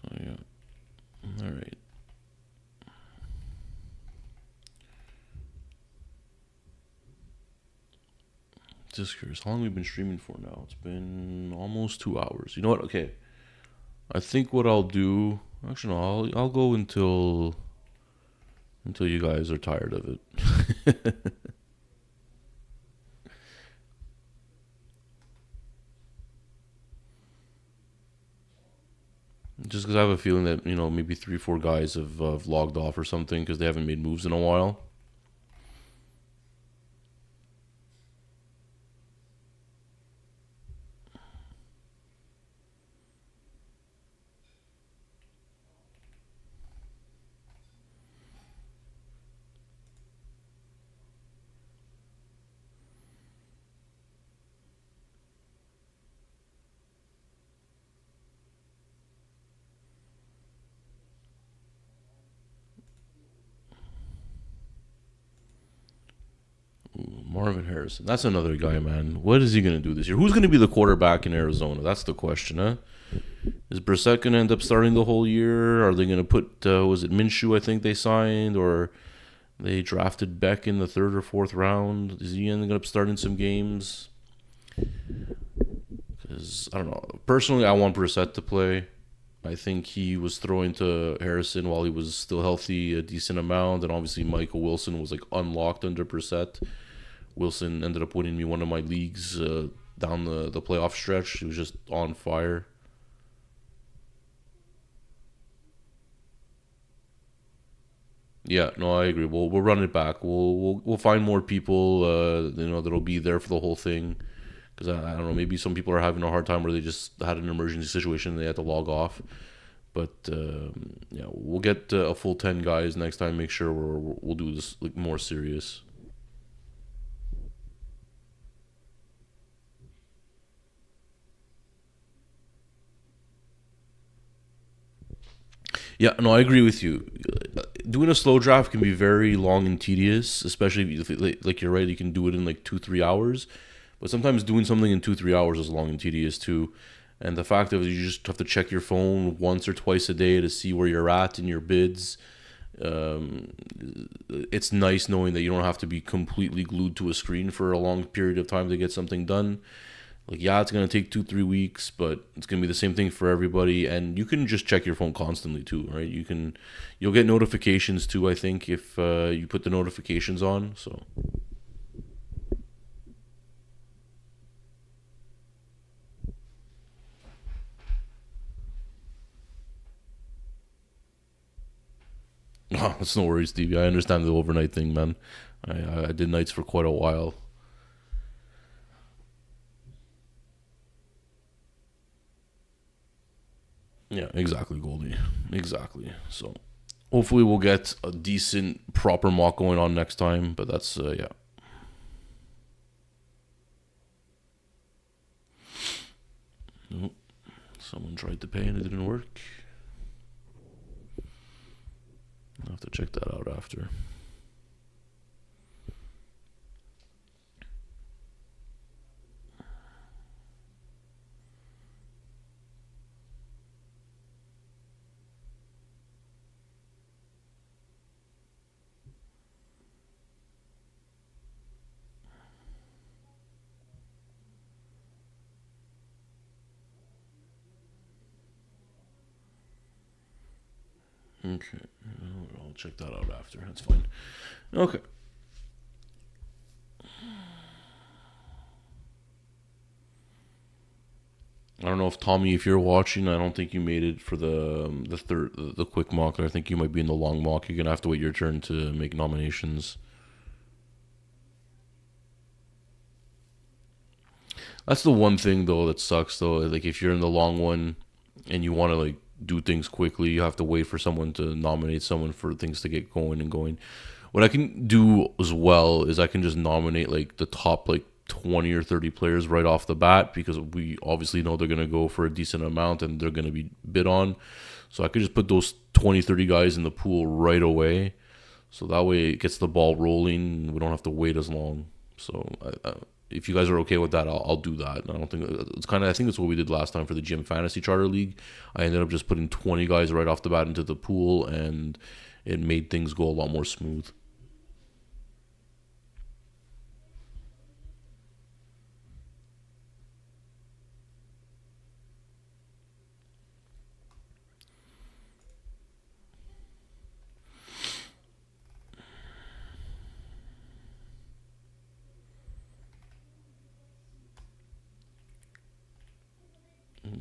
A: So yeah. All right. Just curious, how long have we been streaming for now? It's been almost 2 hours. You know what? Okay. I think what I'll do. Actually, no. I'll go until you guys are tired of it. Just because I have a feeling that maybe 3 4 guys have logged off or something because they haven't made moves in a while. Marvin Harrison. That's another guy, man. What is he going to do this year? Who's going to be the quarterback in Arizona? That's the question, huh? Is Brissett going to end up starting the whole year? Are they going to put, was it Minshew, I think they signed? Or they drafted Beck in the third or fourth round? Is he ending up starting some games? Because, I don't know. Personally, I want Brissett to play. I think he was throwing to Harrison while he was still healthy a decent amount. And obviously, Michael Wilson was like unlocked under Brissett. Wilson ended up winning me one of my leagues down the playoff stretch. He was just on fire. Yeah, no, I agree. We'll run it back. We'll find more people. That'll be there for the whole thing. Because I don't know, maybe some people are having a hard time where they just had an emergency situation and they had to log off. But yeah, we'll get a full 10 guys next time. Make sure we'll do this like more serious. Yeah, no, I agree with you. Doing a slow draft can be very long and tedious, especially if like you're right, you can do it in like 2 3 hours. But sometimes doing something in 2 3 hours is long and tedious too. And the fact of you just have to check your phone once or twice a day to see where you're at in your bids. Um, it's nice knowing that you don't have to be completely glued to a screen for a long period of time to get something done. Like, yeah, it's gonna take 2 3 weeks, but it's gonna be the same thing for everybody. And you can just check your phone constantly too, right? You'll get notifications too. I think if you put the notifications on. So oh, that's no worries, Stevie. I understand the overnight thing, man. I did nights for quite a while. Yeah, exactly, Goldie. Exactly. So hopefully we'll get a decent proper mock going on next time. But that's yeah. Oh, someone tried to pay and it didn't work. I'll have to check that out after. Okay, I'll check that out after. That's fine. Okay. I don't know if Tommy, if you're watching, I don't think you made it for the third the quick mock. I think you might be in the long mock. You're gonna have to wait your turn to make nominations. That's the one thing though that sucks though. Like if you're in the long one and you want to like do things quickly, you have to wait for someone to nominate someone for things to get going and going. What I can do as well is I can just nominate like the top like 20 or 30 players right off the bat because we obviously know they're going to go for a decent amount and they're going to be bid on. So I could just put those 20, 30 guys in the pool right away. So that way it gets the ball rolling. We don't have to wait as long. So if you guys are okay with that, I'll do that. I don't think it's kind of. I think that's what we did last time for the GM Fantasy Charter League. I ended up just putting 20 guys right off the bat into the pool, and it made things go a lot more smooth.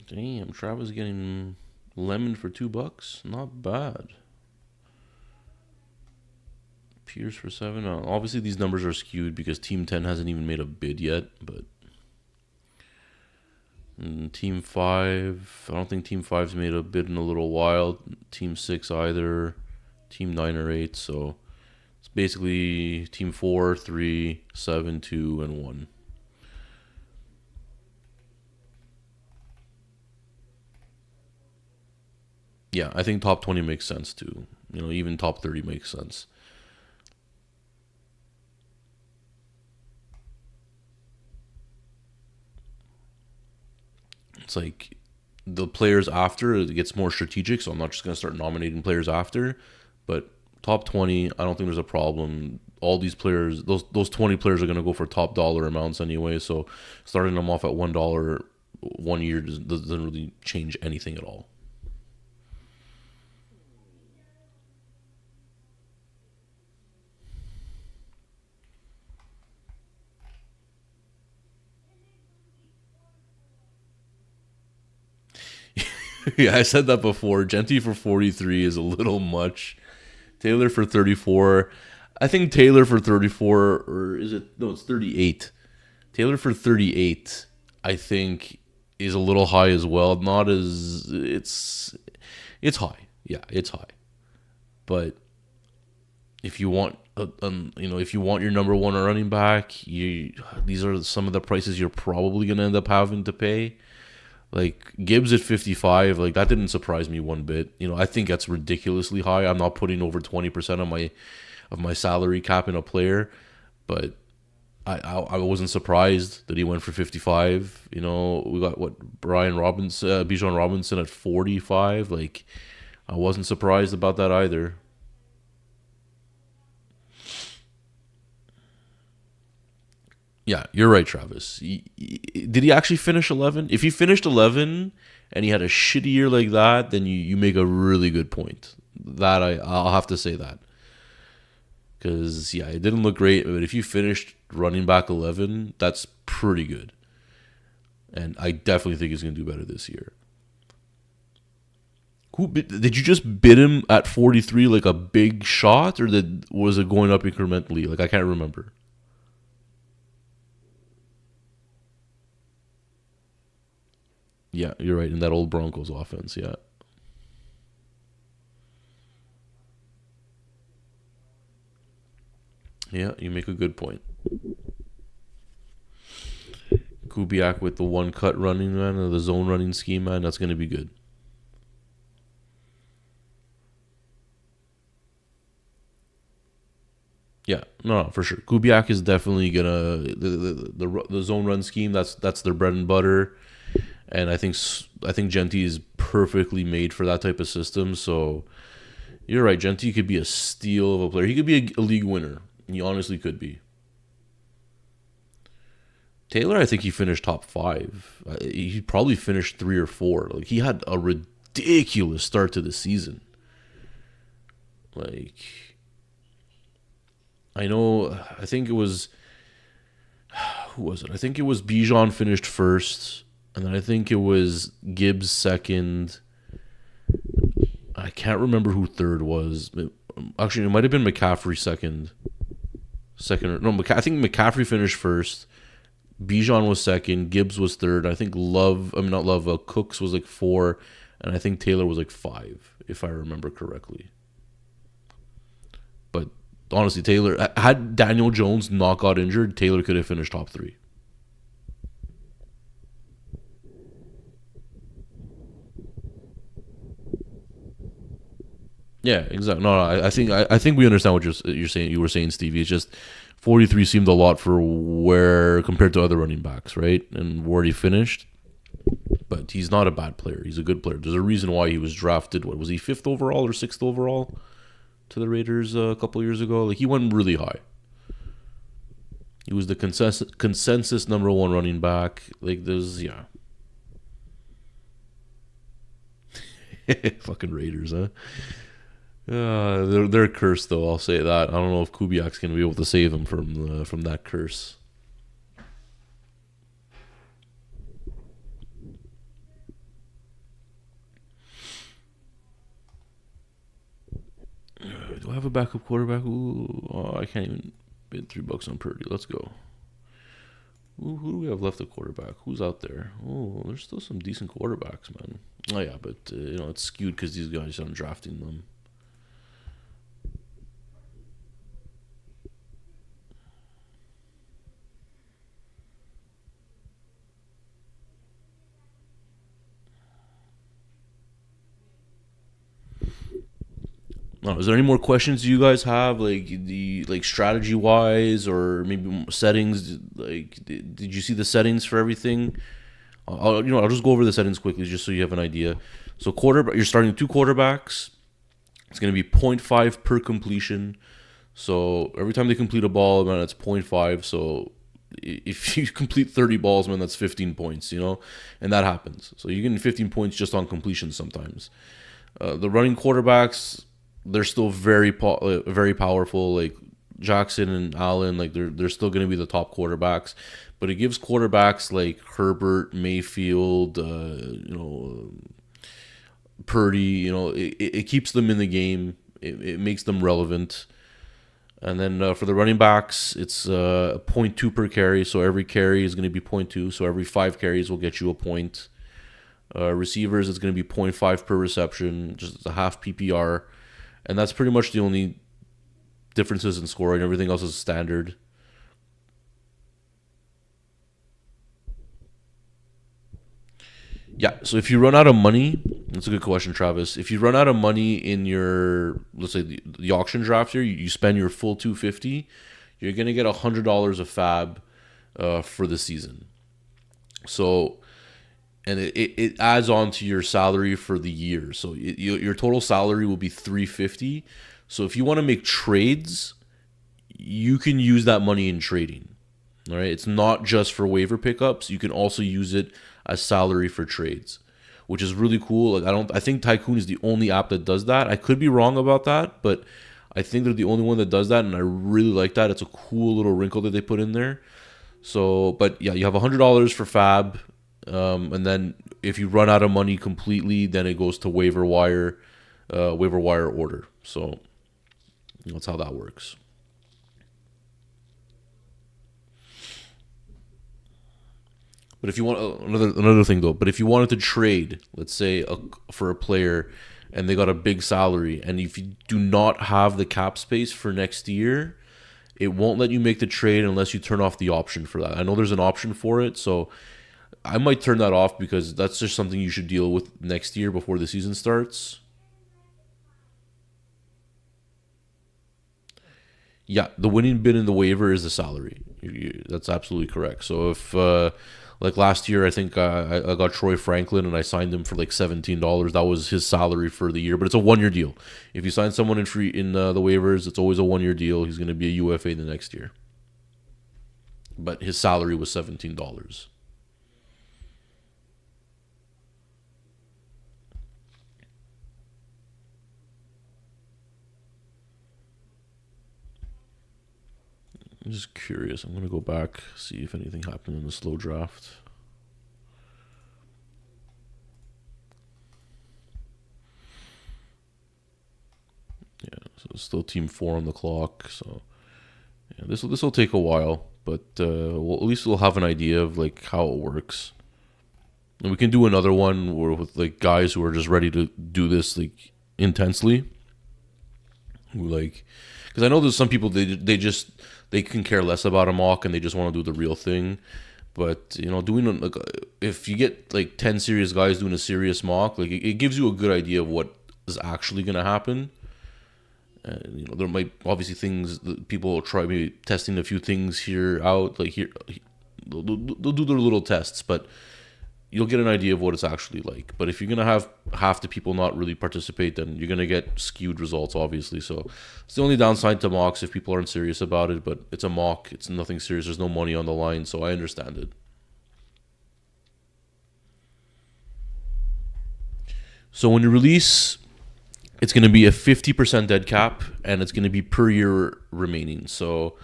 A: Damn, Travis getting lemon for $2. Not bad. Pierce for 7. Obviously, these numbers are skewed because Team 10 hasn't even made a bid yet. But Team 5, I don't think Team 5's made a bid in a little while. Team 6 either. Team 9 or 8. So it's basically Team 4, 3, 7, 2, and 1. Yeah, I think top 20 makes sense too. Even top 30 makes sense. It's like the players after it gets more strategic, so I'm not just gonna start nominating players after, but top 20, I don't think there's a problem. All these players, those 20 players are gonna go for top dollar amounts anyway, so starting them off at $1 1 year doesn't really change anything at all. Yeah, I said that before. Genty for 43 is a little much. Taylor for 34. I think Taylor for 34, or is it? No, it's 38. Taylor for 38, I think, is a little high as well. Not as. It's high. Yeah, it's high. But if you want. If you want your number one running back, these are some of the prices you're probably gonna end up having to pay. Like Gibbs at 55, like that didn't surprise me one bit. I think that's ridiculously high. I'm not putting over 20% of my salary cap in a player, but I wasn't surprised that he went for 55. We got what Bijan Robinson at 45. Like I wasn't surprised about that either. Yeah, you're right, Travis. Did he actually finish 11? If he finished 11 and he had a shitty year like that, then you make a really good point. That I'll have to say that. Because, yeah, it didn't look great. But if you finished running back 11, that's pretty good. And I definitely think he's going to do better this year. Did you just bid him at 43 like a big shot? Or was it going up incrementally? Like, I can't remember. Yeah, you're right. In that old Broncos offense, yeah. Yeah, you make a good point. Kubiak with the one cut running, man, or the zone running scheme, man, that's going to be good. Yeah, no, for sure. Kubiak is definitely gonna the zone run scheme. That's their bread and butter, and I think Genty is perfectly made for that type of system. So you're right, Genty could be a steal of a player. He could be a league winner. He honestly could be. Taylor, I think he finished top five. He probably finished 3 or 4. Like he had a ridiculous start to the season. Like I know, I think it was who was it? I think it was Bijan finished first. and then I think it was Gibbs second. I can't remember who third was. Actually, it might have been McCaffrey second. Second, no, I think McCaffrey finished first. Bijan was second. Gibbs was third. I think Love, I mean not Love, Cooks was like four, and I think Taylor was like five, if I remember correctly. But honestly, Taylor, had Daniel Jones not got injured, Taylor could have finished top three. Yeah, exactly. No, I think we understand what you're saying. You were saying, Stevie. It's just 43 seemed a lot for where compared to other running backs, right? And where he finished. But he's not a bad player. He's a good player. There's a reason why he was drafted. What was he, fifth overall or sixth overall to the Raiders a couple years ago? Like he went really high. He was the consensus number one running back. Like there's fucking Raiders, huh? They're cursed though. I'll say that. I don't know if Kubiak's gonna be able to save him from that curse. Do I have a backup quarterback? Ooh, I can't even bid $3 on Purdy. Let's go. Ooh, who do we have left at quarterback? Who's out there? Oh, there's still some decent quarterbacks, man. Oh yeah, but it's skewed because these guys aren't drafting them. No, is there any more questions you guys have, like the like strategy wise, or maybe settings? Like, did you see the settings for everything? I'll just go over the settings quickly, just so you have an idea. So you're starting two quarterbacks. It's going to be point 0.5 per completion. So every time they complete a ball, man, it's point 0.5. So if you complete 30 balls, man, that's 15 points, and that happens. So you're getting 15 points just on completion sometimes. The running quarterbacks, they're still very powerful. Like Jackson and Allen, like they're still going to be the top quarterbacks, but it gives quarterbacks like Herbert, Mayfield, Purdy, it keeps them in the game. It makes them relevant. And then for the running backs, it's point 0.2 per carry. So every carry is going to be point 0.2. So every 5 carries will get you a point. Receivers, it's going to be point 0.5 per reception, just a half PPR. And that's pretty much the only differences in scoring. Everything else is standard. Yeah, so if you run out of money, that's a good question, Travis. If you run out of money in your, let's say the auction draft here, you spend your full 250, you're gonna get $100 of fab for the season. So, and it adds on to your salary for the year. So your total salary will be 350. So if you want to make trades, you can use that money in trading. All right, it's not just for waiver pickups. You can also use it as salary for trades, which is really cool. Like I think Tycoon is the only app that does that. I could be wrong about that, but I think they're the only one that does that, and I really like that. It's a cool little wrinkle that they put in there. So, but yeah, you have $100 for fab, and then if you run out of money completely, then it goes to waiver wire order. So that's how that works. But if you want another thing though, but if you wanted to trade, let's say for a player, and they got a big salary, and if you do not have the cap space for next year, it won't let you make the trade unless you turn off the option for that. I know there's an option for it, so I might turn that off because that's just something you should deal with next year before the season starts. Yeah, the winning bid in the waiver is the salary. That's absolutely correct. So if like last year, I think I got Troy Franklin and I signed him for like $17. That was his salary for the year, but it's a 1 year deal. If you sign someone in the waivers, it's always a 1 year deal. He's going to be a UFA the next year, but his salary was $17. I'm just curious. I'm going to go back, see if anything happened in the slow draft. Still team 4 on the clock. So yeah, this will take a while, but at least we'll have an idea of like how it works. And we can do another one where with like guys who are just ready to do this like intensely. Who like, because I know there's some people they can care less about a mock and they just want to do the real thing. But doing like if you get like 10 serious guys doing a serious mock, like it gives you a good idea of what is actually gonna happen. And there might obviously things that people will try, maybe testing a few things here out, like here they'll do their little tests, but you'll get an idea of what it's actually like. But if you're gonna have half the people not really participate, then you're gonna get skewed results, obviously. So it's the only downside to mocks if people aren't serious about it. But it's a mock; it's nothing serious. There's no money on the line, so I understand it. So when you release, it's gonna be a 50% dead cap, and it's gonna be per year remaining. So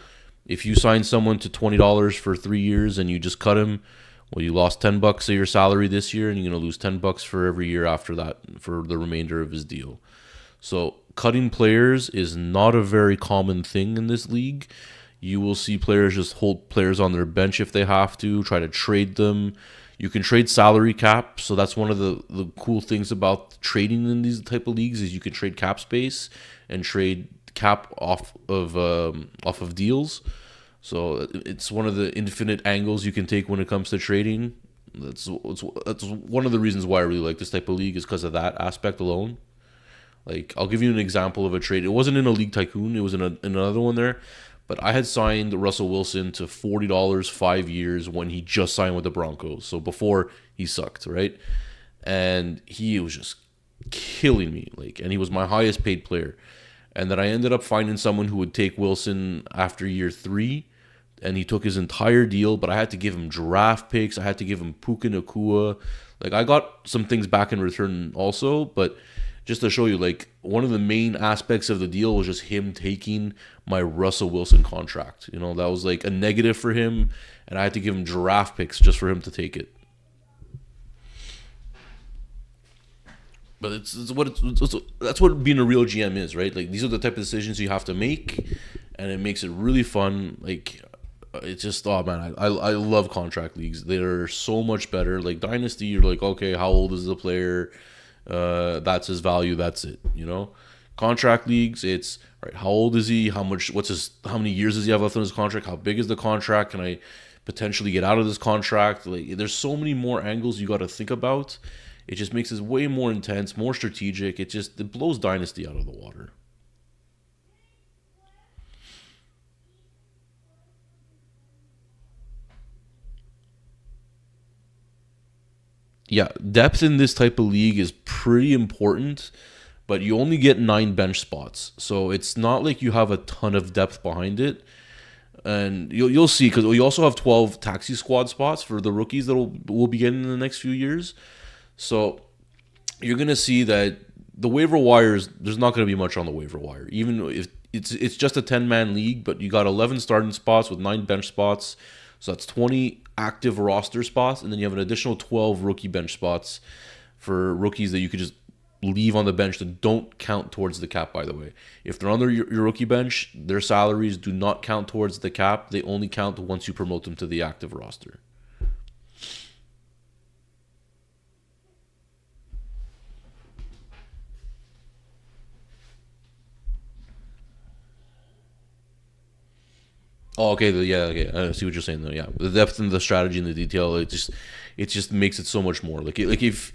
A: if you sign someone to $20 for 3 years and you just cut him, well, you lost $10 of your salary this year, and you're gonna lose $10 for every year after that for the remainder of his deal. So cutting players is not a very common thing in this league. You will see players just hold players on their bench if they have to, try to trade them. You can trade salary cap, so that's one of the cool things about trading in these type of leagues is you can trade cap space and trade cap off of deals. So it's one of the infinite angles you can take when it comes to trading. That's one of the reasons why I really like this type of league is because of that aspect alone. Like I'll give you an example of a trade. It wasn't in a league tycoon. It was in another one there. But I had signed Russell Wilson to $40 5 years when he just signed with the Broncos. So before he sucked, right? And he was just killing me. And he was my highest paid player. And then I ended up finding someone who would take Wilson after year 3, and he took his entire deal, but I had to give him draft picks. I had to give him Puka Nakua. I got some things back in return also, but just to show you, one of the main aspects of the deal was just him taking my Russell Wilson contract. That was a negative for him, and I had to give him draft picks just for him to take it. But that's what being a real GM is, right? These are the type of decisions you have to make, and it makes it really fun. It's just, oh man, I love contract leagues. They're so much better. Dynasty, you're okay, how old is the player? That's his value. That's it. Contract leagues, it's right. How old is he? How many years does he have left on his contract? How big is the contract? Can I potentially get out of this contract? There's so many more angles you got to think about. It just makes it way more intense, more strategic. It blows Dynasty out of the water. Yeah, depth in this type of league is pretty important, but you only get 9 bench spots. So it's not like you have a ton of depth behind it. And you'll see, because you also have 12 taxi squad spots for the rookies that will be getting in the next few years. So you're going to see that the waiver wires, there's not going to be much on the waiver wire. Even if it's just a 10-man league, but you got 11 starting spots with 9 bench spots. So that's 20 active roster spots, and then you have an additional 12 rookie bench spots for rookies that you could just leave on the bench that don't count towards the cap, by the way. If they're on your rookie bench, their salaries do not count towards the cap. They only count once you promote them to the active roster. Oh, okay. Yeah, okay. I see what you're saying, though. Yeah, the depth and the strategy and the detail, it just makes it so much more. If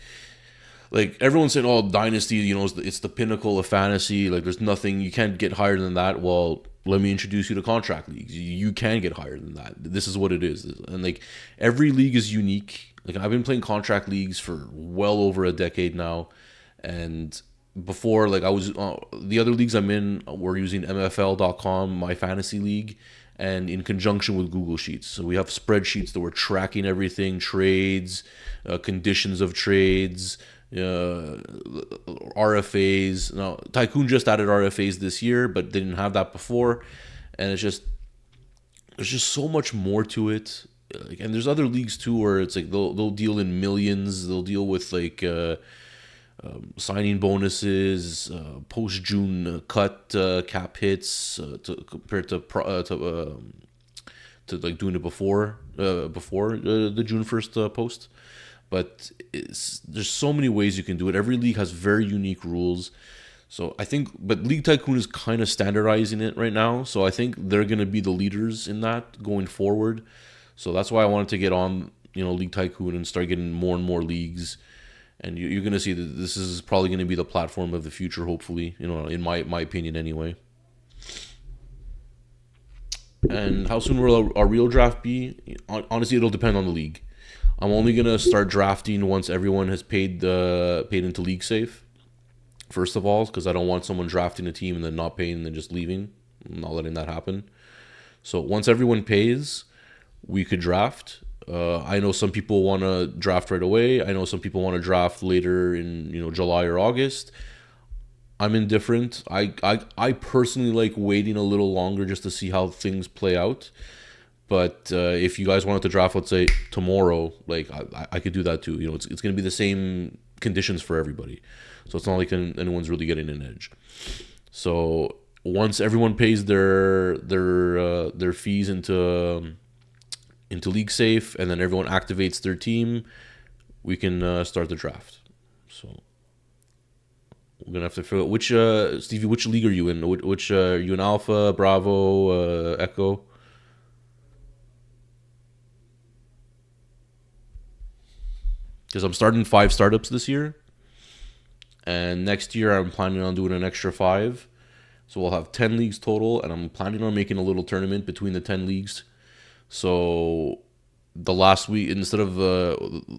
A: everyone said, "Oh, Dynasty, it's the pinnacle of fantasy. There's nothing you can't get higher than that." Well, let me introduce you to contract leagues. You can get higher than that. This is what it is, and every league is unique. I've been playing contract leagues for well over a decade now, and before I was the other leagues I'm in were using MFL.com, my fantasy league, and in conjunction with Google Sheets. So we have spreadsheets that we're tracking everything, trades, conditions of trades, RFAs. Now, Tycoon just added RFAs this year, but they didn't have that before. And there's just so much more to it. And there's other leagues too where it's they'll deal in millions. They'll deal with signing bonuses, post June cut cap hits compared to like doing it before the June 1st post. But there's so many ways you can do it. Every league has very unique rules. So I think, but League Tycoon is kind of standardizing it right now. So I think they're going to be the leaders in that going forward. So that's why I wanted to get on, League Tycoon and start getting more and more leagues. And you're going to see that this is probably going to be the platform of the future, hopefully, in my opinion anyway. And how soon will our real draft be? Honestly, it'll depend on the league. I'm only going to start drafting once everyone has paid into League Safe. First of all, because I don't want someone drafting a team and then not paying and then just leaving. I'm not letting that happen. So once everyone pays, we could draft. I know some people want to draft right away. I know some people want to draft later in July or August. I'm indifferent. I personally like waiting a little longer just to see how things play out. But if you guys wanted to draft, let's say tomorrow, like I could do that too. It's going to be the same conditions for everybody. So it's not like anyone's really getting an edge. So once everyone pays their fees into League Safe and then everyone activates their team, we can start the draft. So we're gonna have to figure out which Stevie, which league are you in? Which are you in Alpha, Bravo, Echo? Because I'm starting 5 startups this year. And next year, I'm planning on doing an extra 5. So we'll have 10 leagues total. And I'm planning on making a little tournament between the 10 leagues. So the last week, instead of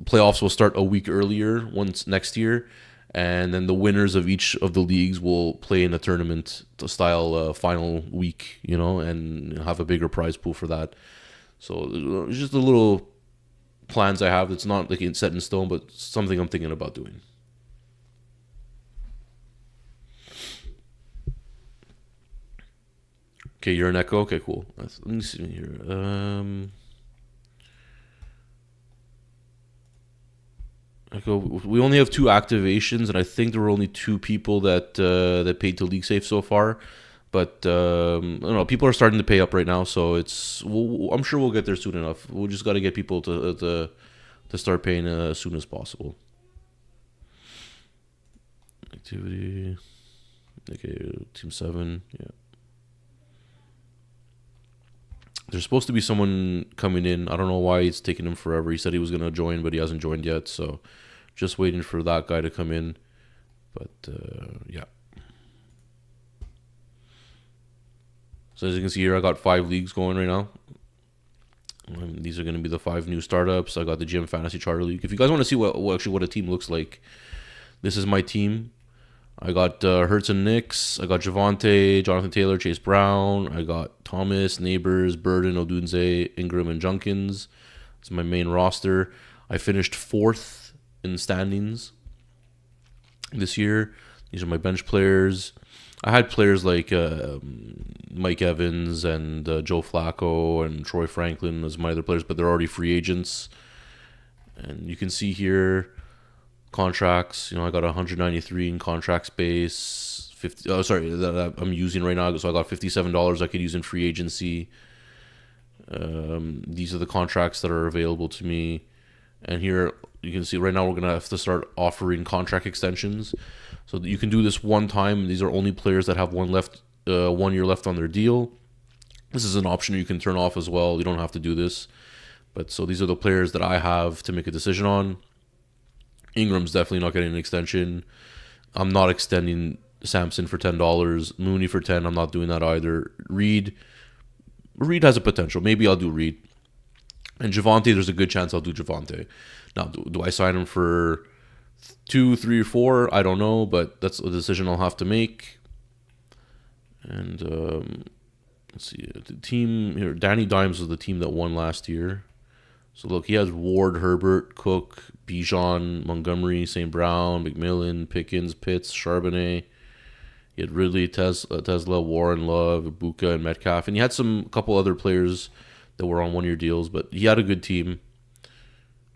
A: playoffs, will start a week earlier once next year. And then the winners of each of the leagues will play in a tournament style final week, and have a bigger prize pool for that. So just a little plans I have. It's not like it's set in stone, but something I'm thinking about doing. Okay, you're an Echo. Okay, cool. Let me see here. Echo. We only have 2 activations, and I think there were only 2 people that paid to League Safe so far. But I don't know. People are starting to pay up right now, so I'm sure we'll get there soon enough. We'll just got to get people to start paying as soon as possible. Activity. Okay, Team 7. Yeah. There's supposed to be someone coming in. I don't know why it's taking him forever. He said he was going to join, but he hasn't joined yet. So just waiting for that guy to come in. But yeah. So as you can see here, I got 5 leagues going right now. These are going to be the 5 new startups. I got the GM Fantasy Charter League. If you guys want to see what a team looks like, this is my team. I got Hurts and Nix. I got Javonte, Jonathan Taylor, Chase Brown. I got Thomas, Neighbors, Burden, Odunze, Ingram, and Junkins. It's my main roster. I finished 4th in standings this year. These are my bench players. I had players like Mike Evans and Joe Flacco and Troy Franklin as my other players, but they're already free agents. And you can see here contracts. I got 193 in contract space. 50. Oh, sorry, that I'm using right now. So I got $57 I could use in free agency. These are the contracts that are available to me. And here you can see right now we're gonna have to start offering contract extensions. So you can do this one time. These are only players that have 1 year left on their deal. This is an option you can turn off as well. You don't have to do this. But so these are the players that I have to make a decision on. Ingram's definitely not getting an extension. I'm not extending Samson for $10. Mooney for 10. I'm not doing that either. Reed has a potential. Maybe I'll do Reed. And Javonte, there's a good chance I'll do Javonte. Now, do I sign him for 2, 3, or 4? I don't know, but that's a decision I'll have to make. And let's see, the team here. Danny Dimes was the team that won last year. So look, he has Ward, Herbert, Cook, Bijan, Montgomery, St. Brown, McMillan, Pickens, Pitts, Charbonnet. He had Ridley, Tesla, Warren, Love, Ibuka, and Metcalf. And he had a couple other players that were on 1-year deals, but he had a good team.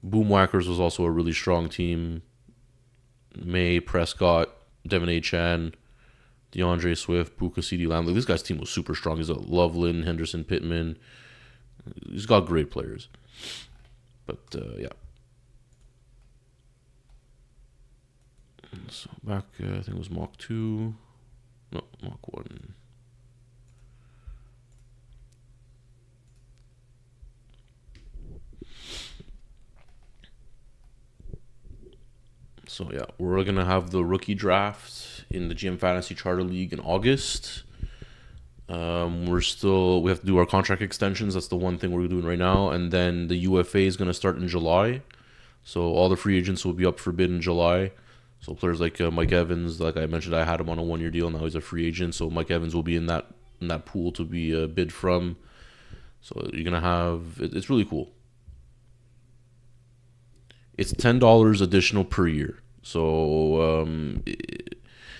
A: Boomwhackers was also a really strong team. May, Prescott, Devin A. Chan, DeAndre Swift, Buka, CD Lamb. Like, this guy's team was super strong. He's got Loveland, Henderson, Pittman. He's got great players. But yeah. So back, I think it was Mach 2. No, Mach 1. So yeah, we're gonna have the rookie draft in the GM Fantasy Charter League in August. We have to do our contract extensions. That's the one thing we're doing right now, and then the UFA is gonna start in July. So all the free agents will be up for bid in July. So players like Mike Evans, like I mentioned, I had him on a 1-year deal. Now he's a free agent. So Mike Evans will be in that pool to be bid from. So you're gonna have it's really cool. It's $10 additional per year. So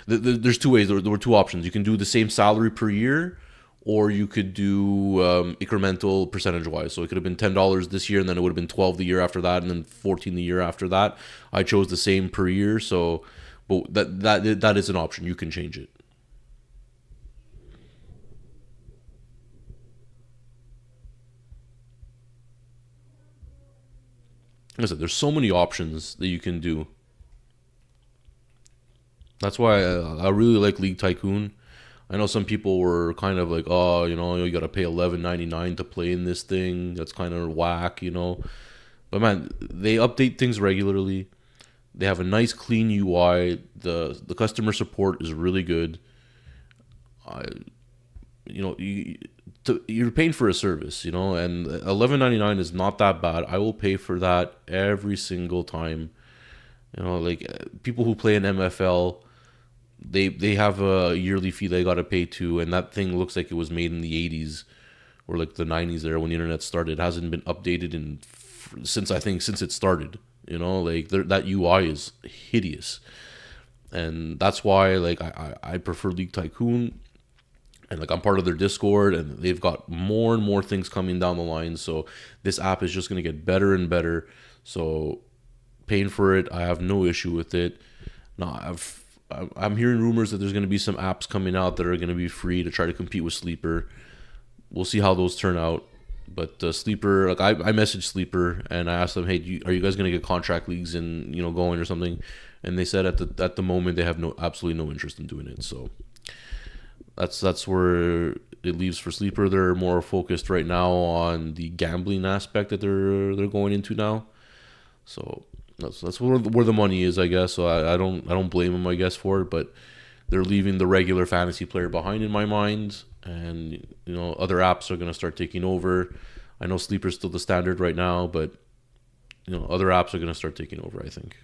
A: there's two ways. There were two options. You can do the same salary per year, or you could do incremental percentage-wise. So it could have been $10 this year, and then it would have been $12 the year after that, and then $14 the year after that. I chose the same per year. So, but that is an option. You can change it. Like I said, there's so many options that you can do. That's why I really like League Tycoon. I know some people were kind of like, oh, you got to pay $11.99 to play in this thing. That's kind of whack, But man, they update things regularly. They have a nice, clean UI. The customer support is really good. I, you're paying for a service, and $11.99 is not that bad. I will pay for that every single time. Like people who play in MFL, they have a yearly fee they gotta pay to, and that thing looks like it was made in the '80s or like the '90s there when the internet started. It hasn't been updated since it started. Like that UI is hideous, and that's why like I prefer League Tycoon. And like I'm part of their Discord, and they've got more and more things coming down the line. So this app is just gonna get better and better. So paying for it, I have no issue with it. Now I'm hearing rumors that there's gonna be some apps coming out that are gonna be free to try to compete with Sleeper. We'll see how those turn out. But Sleeper, like I messaged Sleeper and I asked them, hey, are you guys gonna get contract leagues and going or something? And they said at the moment they have absolutely no interest in doing it. So. That's where it leaves for Sleeper. They're more focused right now on the gambling aspect that they're going into now. So that's where the money is, I guess. So I don't blame them, I guess, for it. But they're leaving the regular fantasy player behind in my mind, and other apps are gonna start taking over. I know Sleeper's still the standard right now, but other apps are gonna start taking over, I think.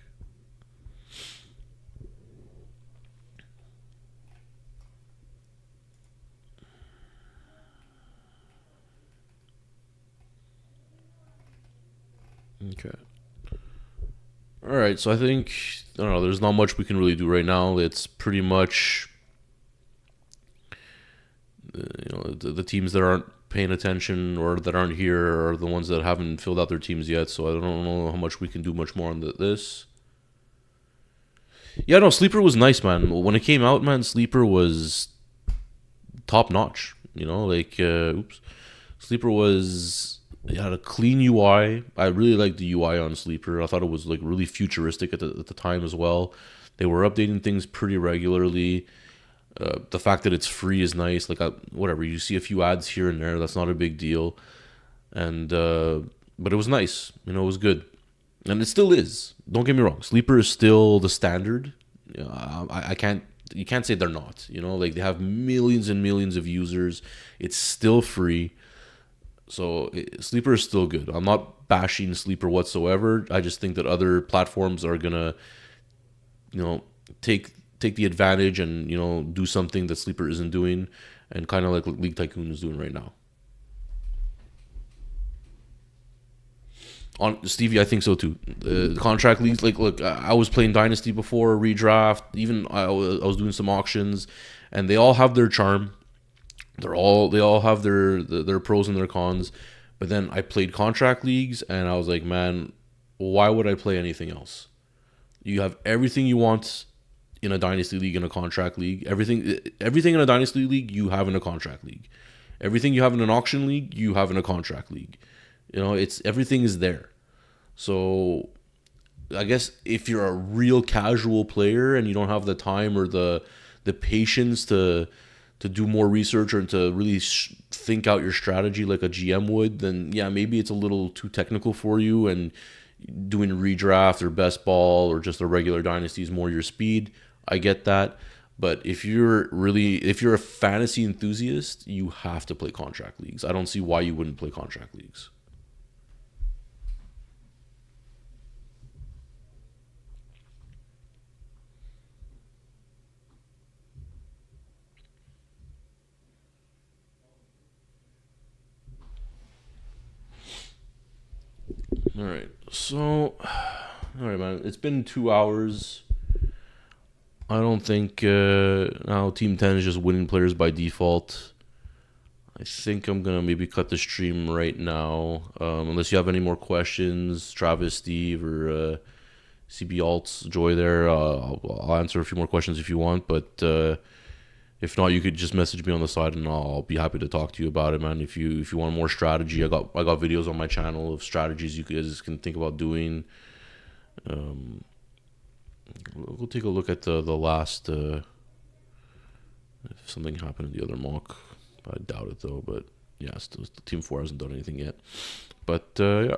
A: Okay. All right. So I think I don't know. There's not much we can really do right now. It's pretty much the teams that aren't paying attention or that aren't here are the ones that haven't filled out their teams yet. So I don't know how much we can do much more on this. Yeah, no, Sleeper was nice, man. When it came out, man, Sleeper was top notch. Sleeper was. It had a clean UI. I really liked the UI on Sleeper. I thought it was like really futuristic at the time as well. They were updating things pretty regularly. The fact that it's free is nice. Like whatever, you see a few ads here and there. That's not a big deal. And but it was nice. It was good, and it still is. Don't get me wrong. Sleeper is still the standard. I can't. You can't say they're not. Like they have millions and millions of users. It's still free. So Sleeper is still good. I'm not bashing Sleeper whatsoever. I just think that other platforms are gonna, take the advantage and do something that Sleeper isn't doing, and kind of like what League Tycoon is doing right now. On Stevie, I think so too. The contract leagues, like look, I was playing Dynasty before redraft. Even I was doing some auctions, and they all have their charm. They all have their pros and their cons. But then I played contract leagues, and I was like, man, why would I play anything else? You have everything you want in a dynasty league and a contract league. Everything in a dynasty league you have in a contract league. Everything you have in an auction league you have in a contract league. It's everything is there. So I guess if you're a real casual player and you don't have the time or the patience to do more research or to really think out your strategy like a GM would, then yeah, maybe it's a little too technical for you, and doing redraft or best ball or just a regular dynasty is more your speed. I get that. But if you're a fantasy enthusiast, you have to play contract leagues. I don't see why you wouldn't play contract leagues. All right. So, all right, man. It's been 2 hours. I don't think now Team 10 is just winning players by default. I think I'm going to maybe cut the stream right now. Unless you have any more questions, Travis, Steve, or CB Alts, Joy there. I'll answer a few more questions if you want. But if not, you could just message me on the side and I'll be happy to talk to you about it, man. If you want more strategy, I got videos on my channel of strategies you guys can think about doing. We'll take a look at the last if something happened in the other mock. I doubt it though, but yeah, still Team 4 hasn't done anything yet. But yeah.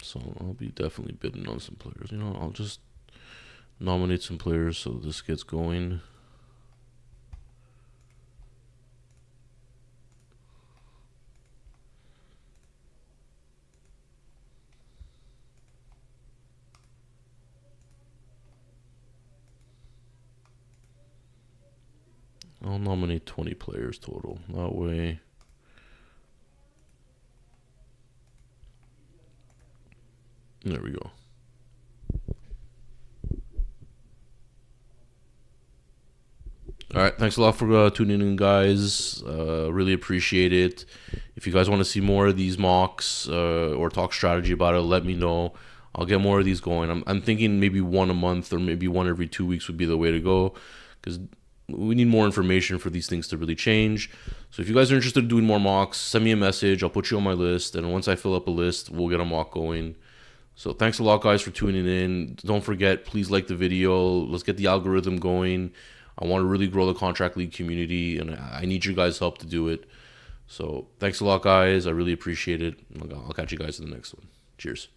A: So I'll be definitely bidding on some players. I'll just nominate some players so this gets going. I'll nominate 20 players total. That way, there we go. All right, thanks a lot for tuning in, guys. Really appreciate it. If you guys want to see more of these mocks or talk strategy about it, let me know. I'll get more of these going. I'm thinking maybe one a month or maybe one every 2 weeks would be the way to go, because we need more information for these things to really change. So if you guys are interested in doing more mocks, send me a message. I'll put you on my list, and once I fill up a list, we'll get a mock going. So thanks a lot, guys, for tuning in. Don't forget, please like the video. Let's get the algorithm going. I want to really grow the contract league community, and I need your guys' help to do it. So thanks a lot, guys. I really appreciate it. I'll catch you guys in the next one. Cheers.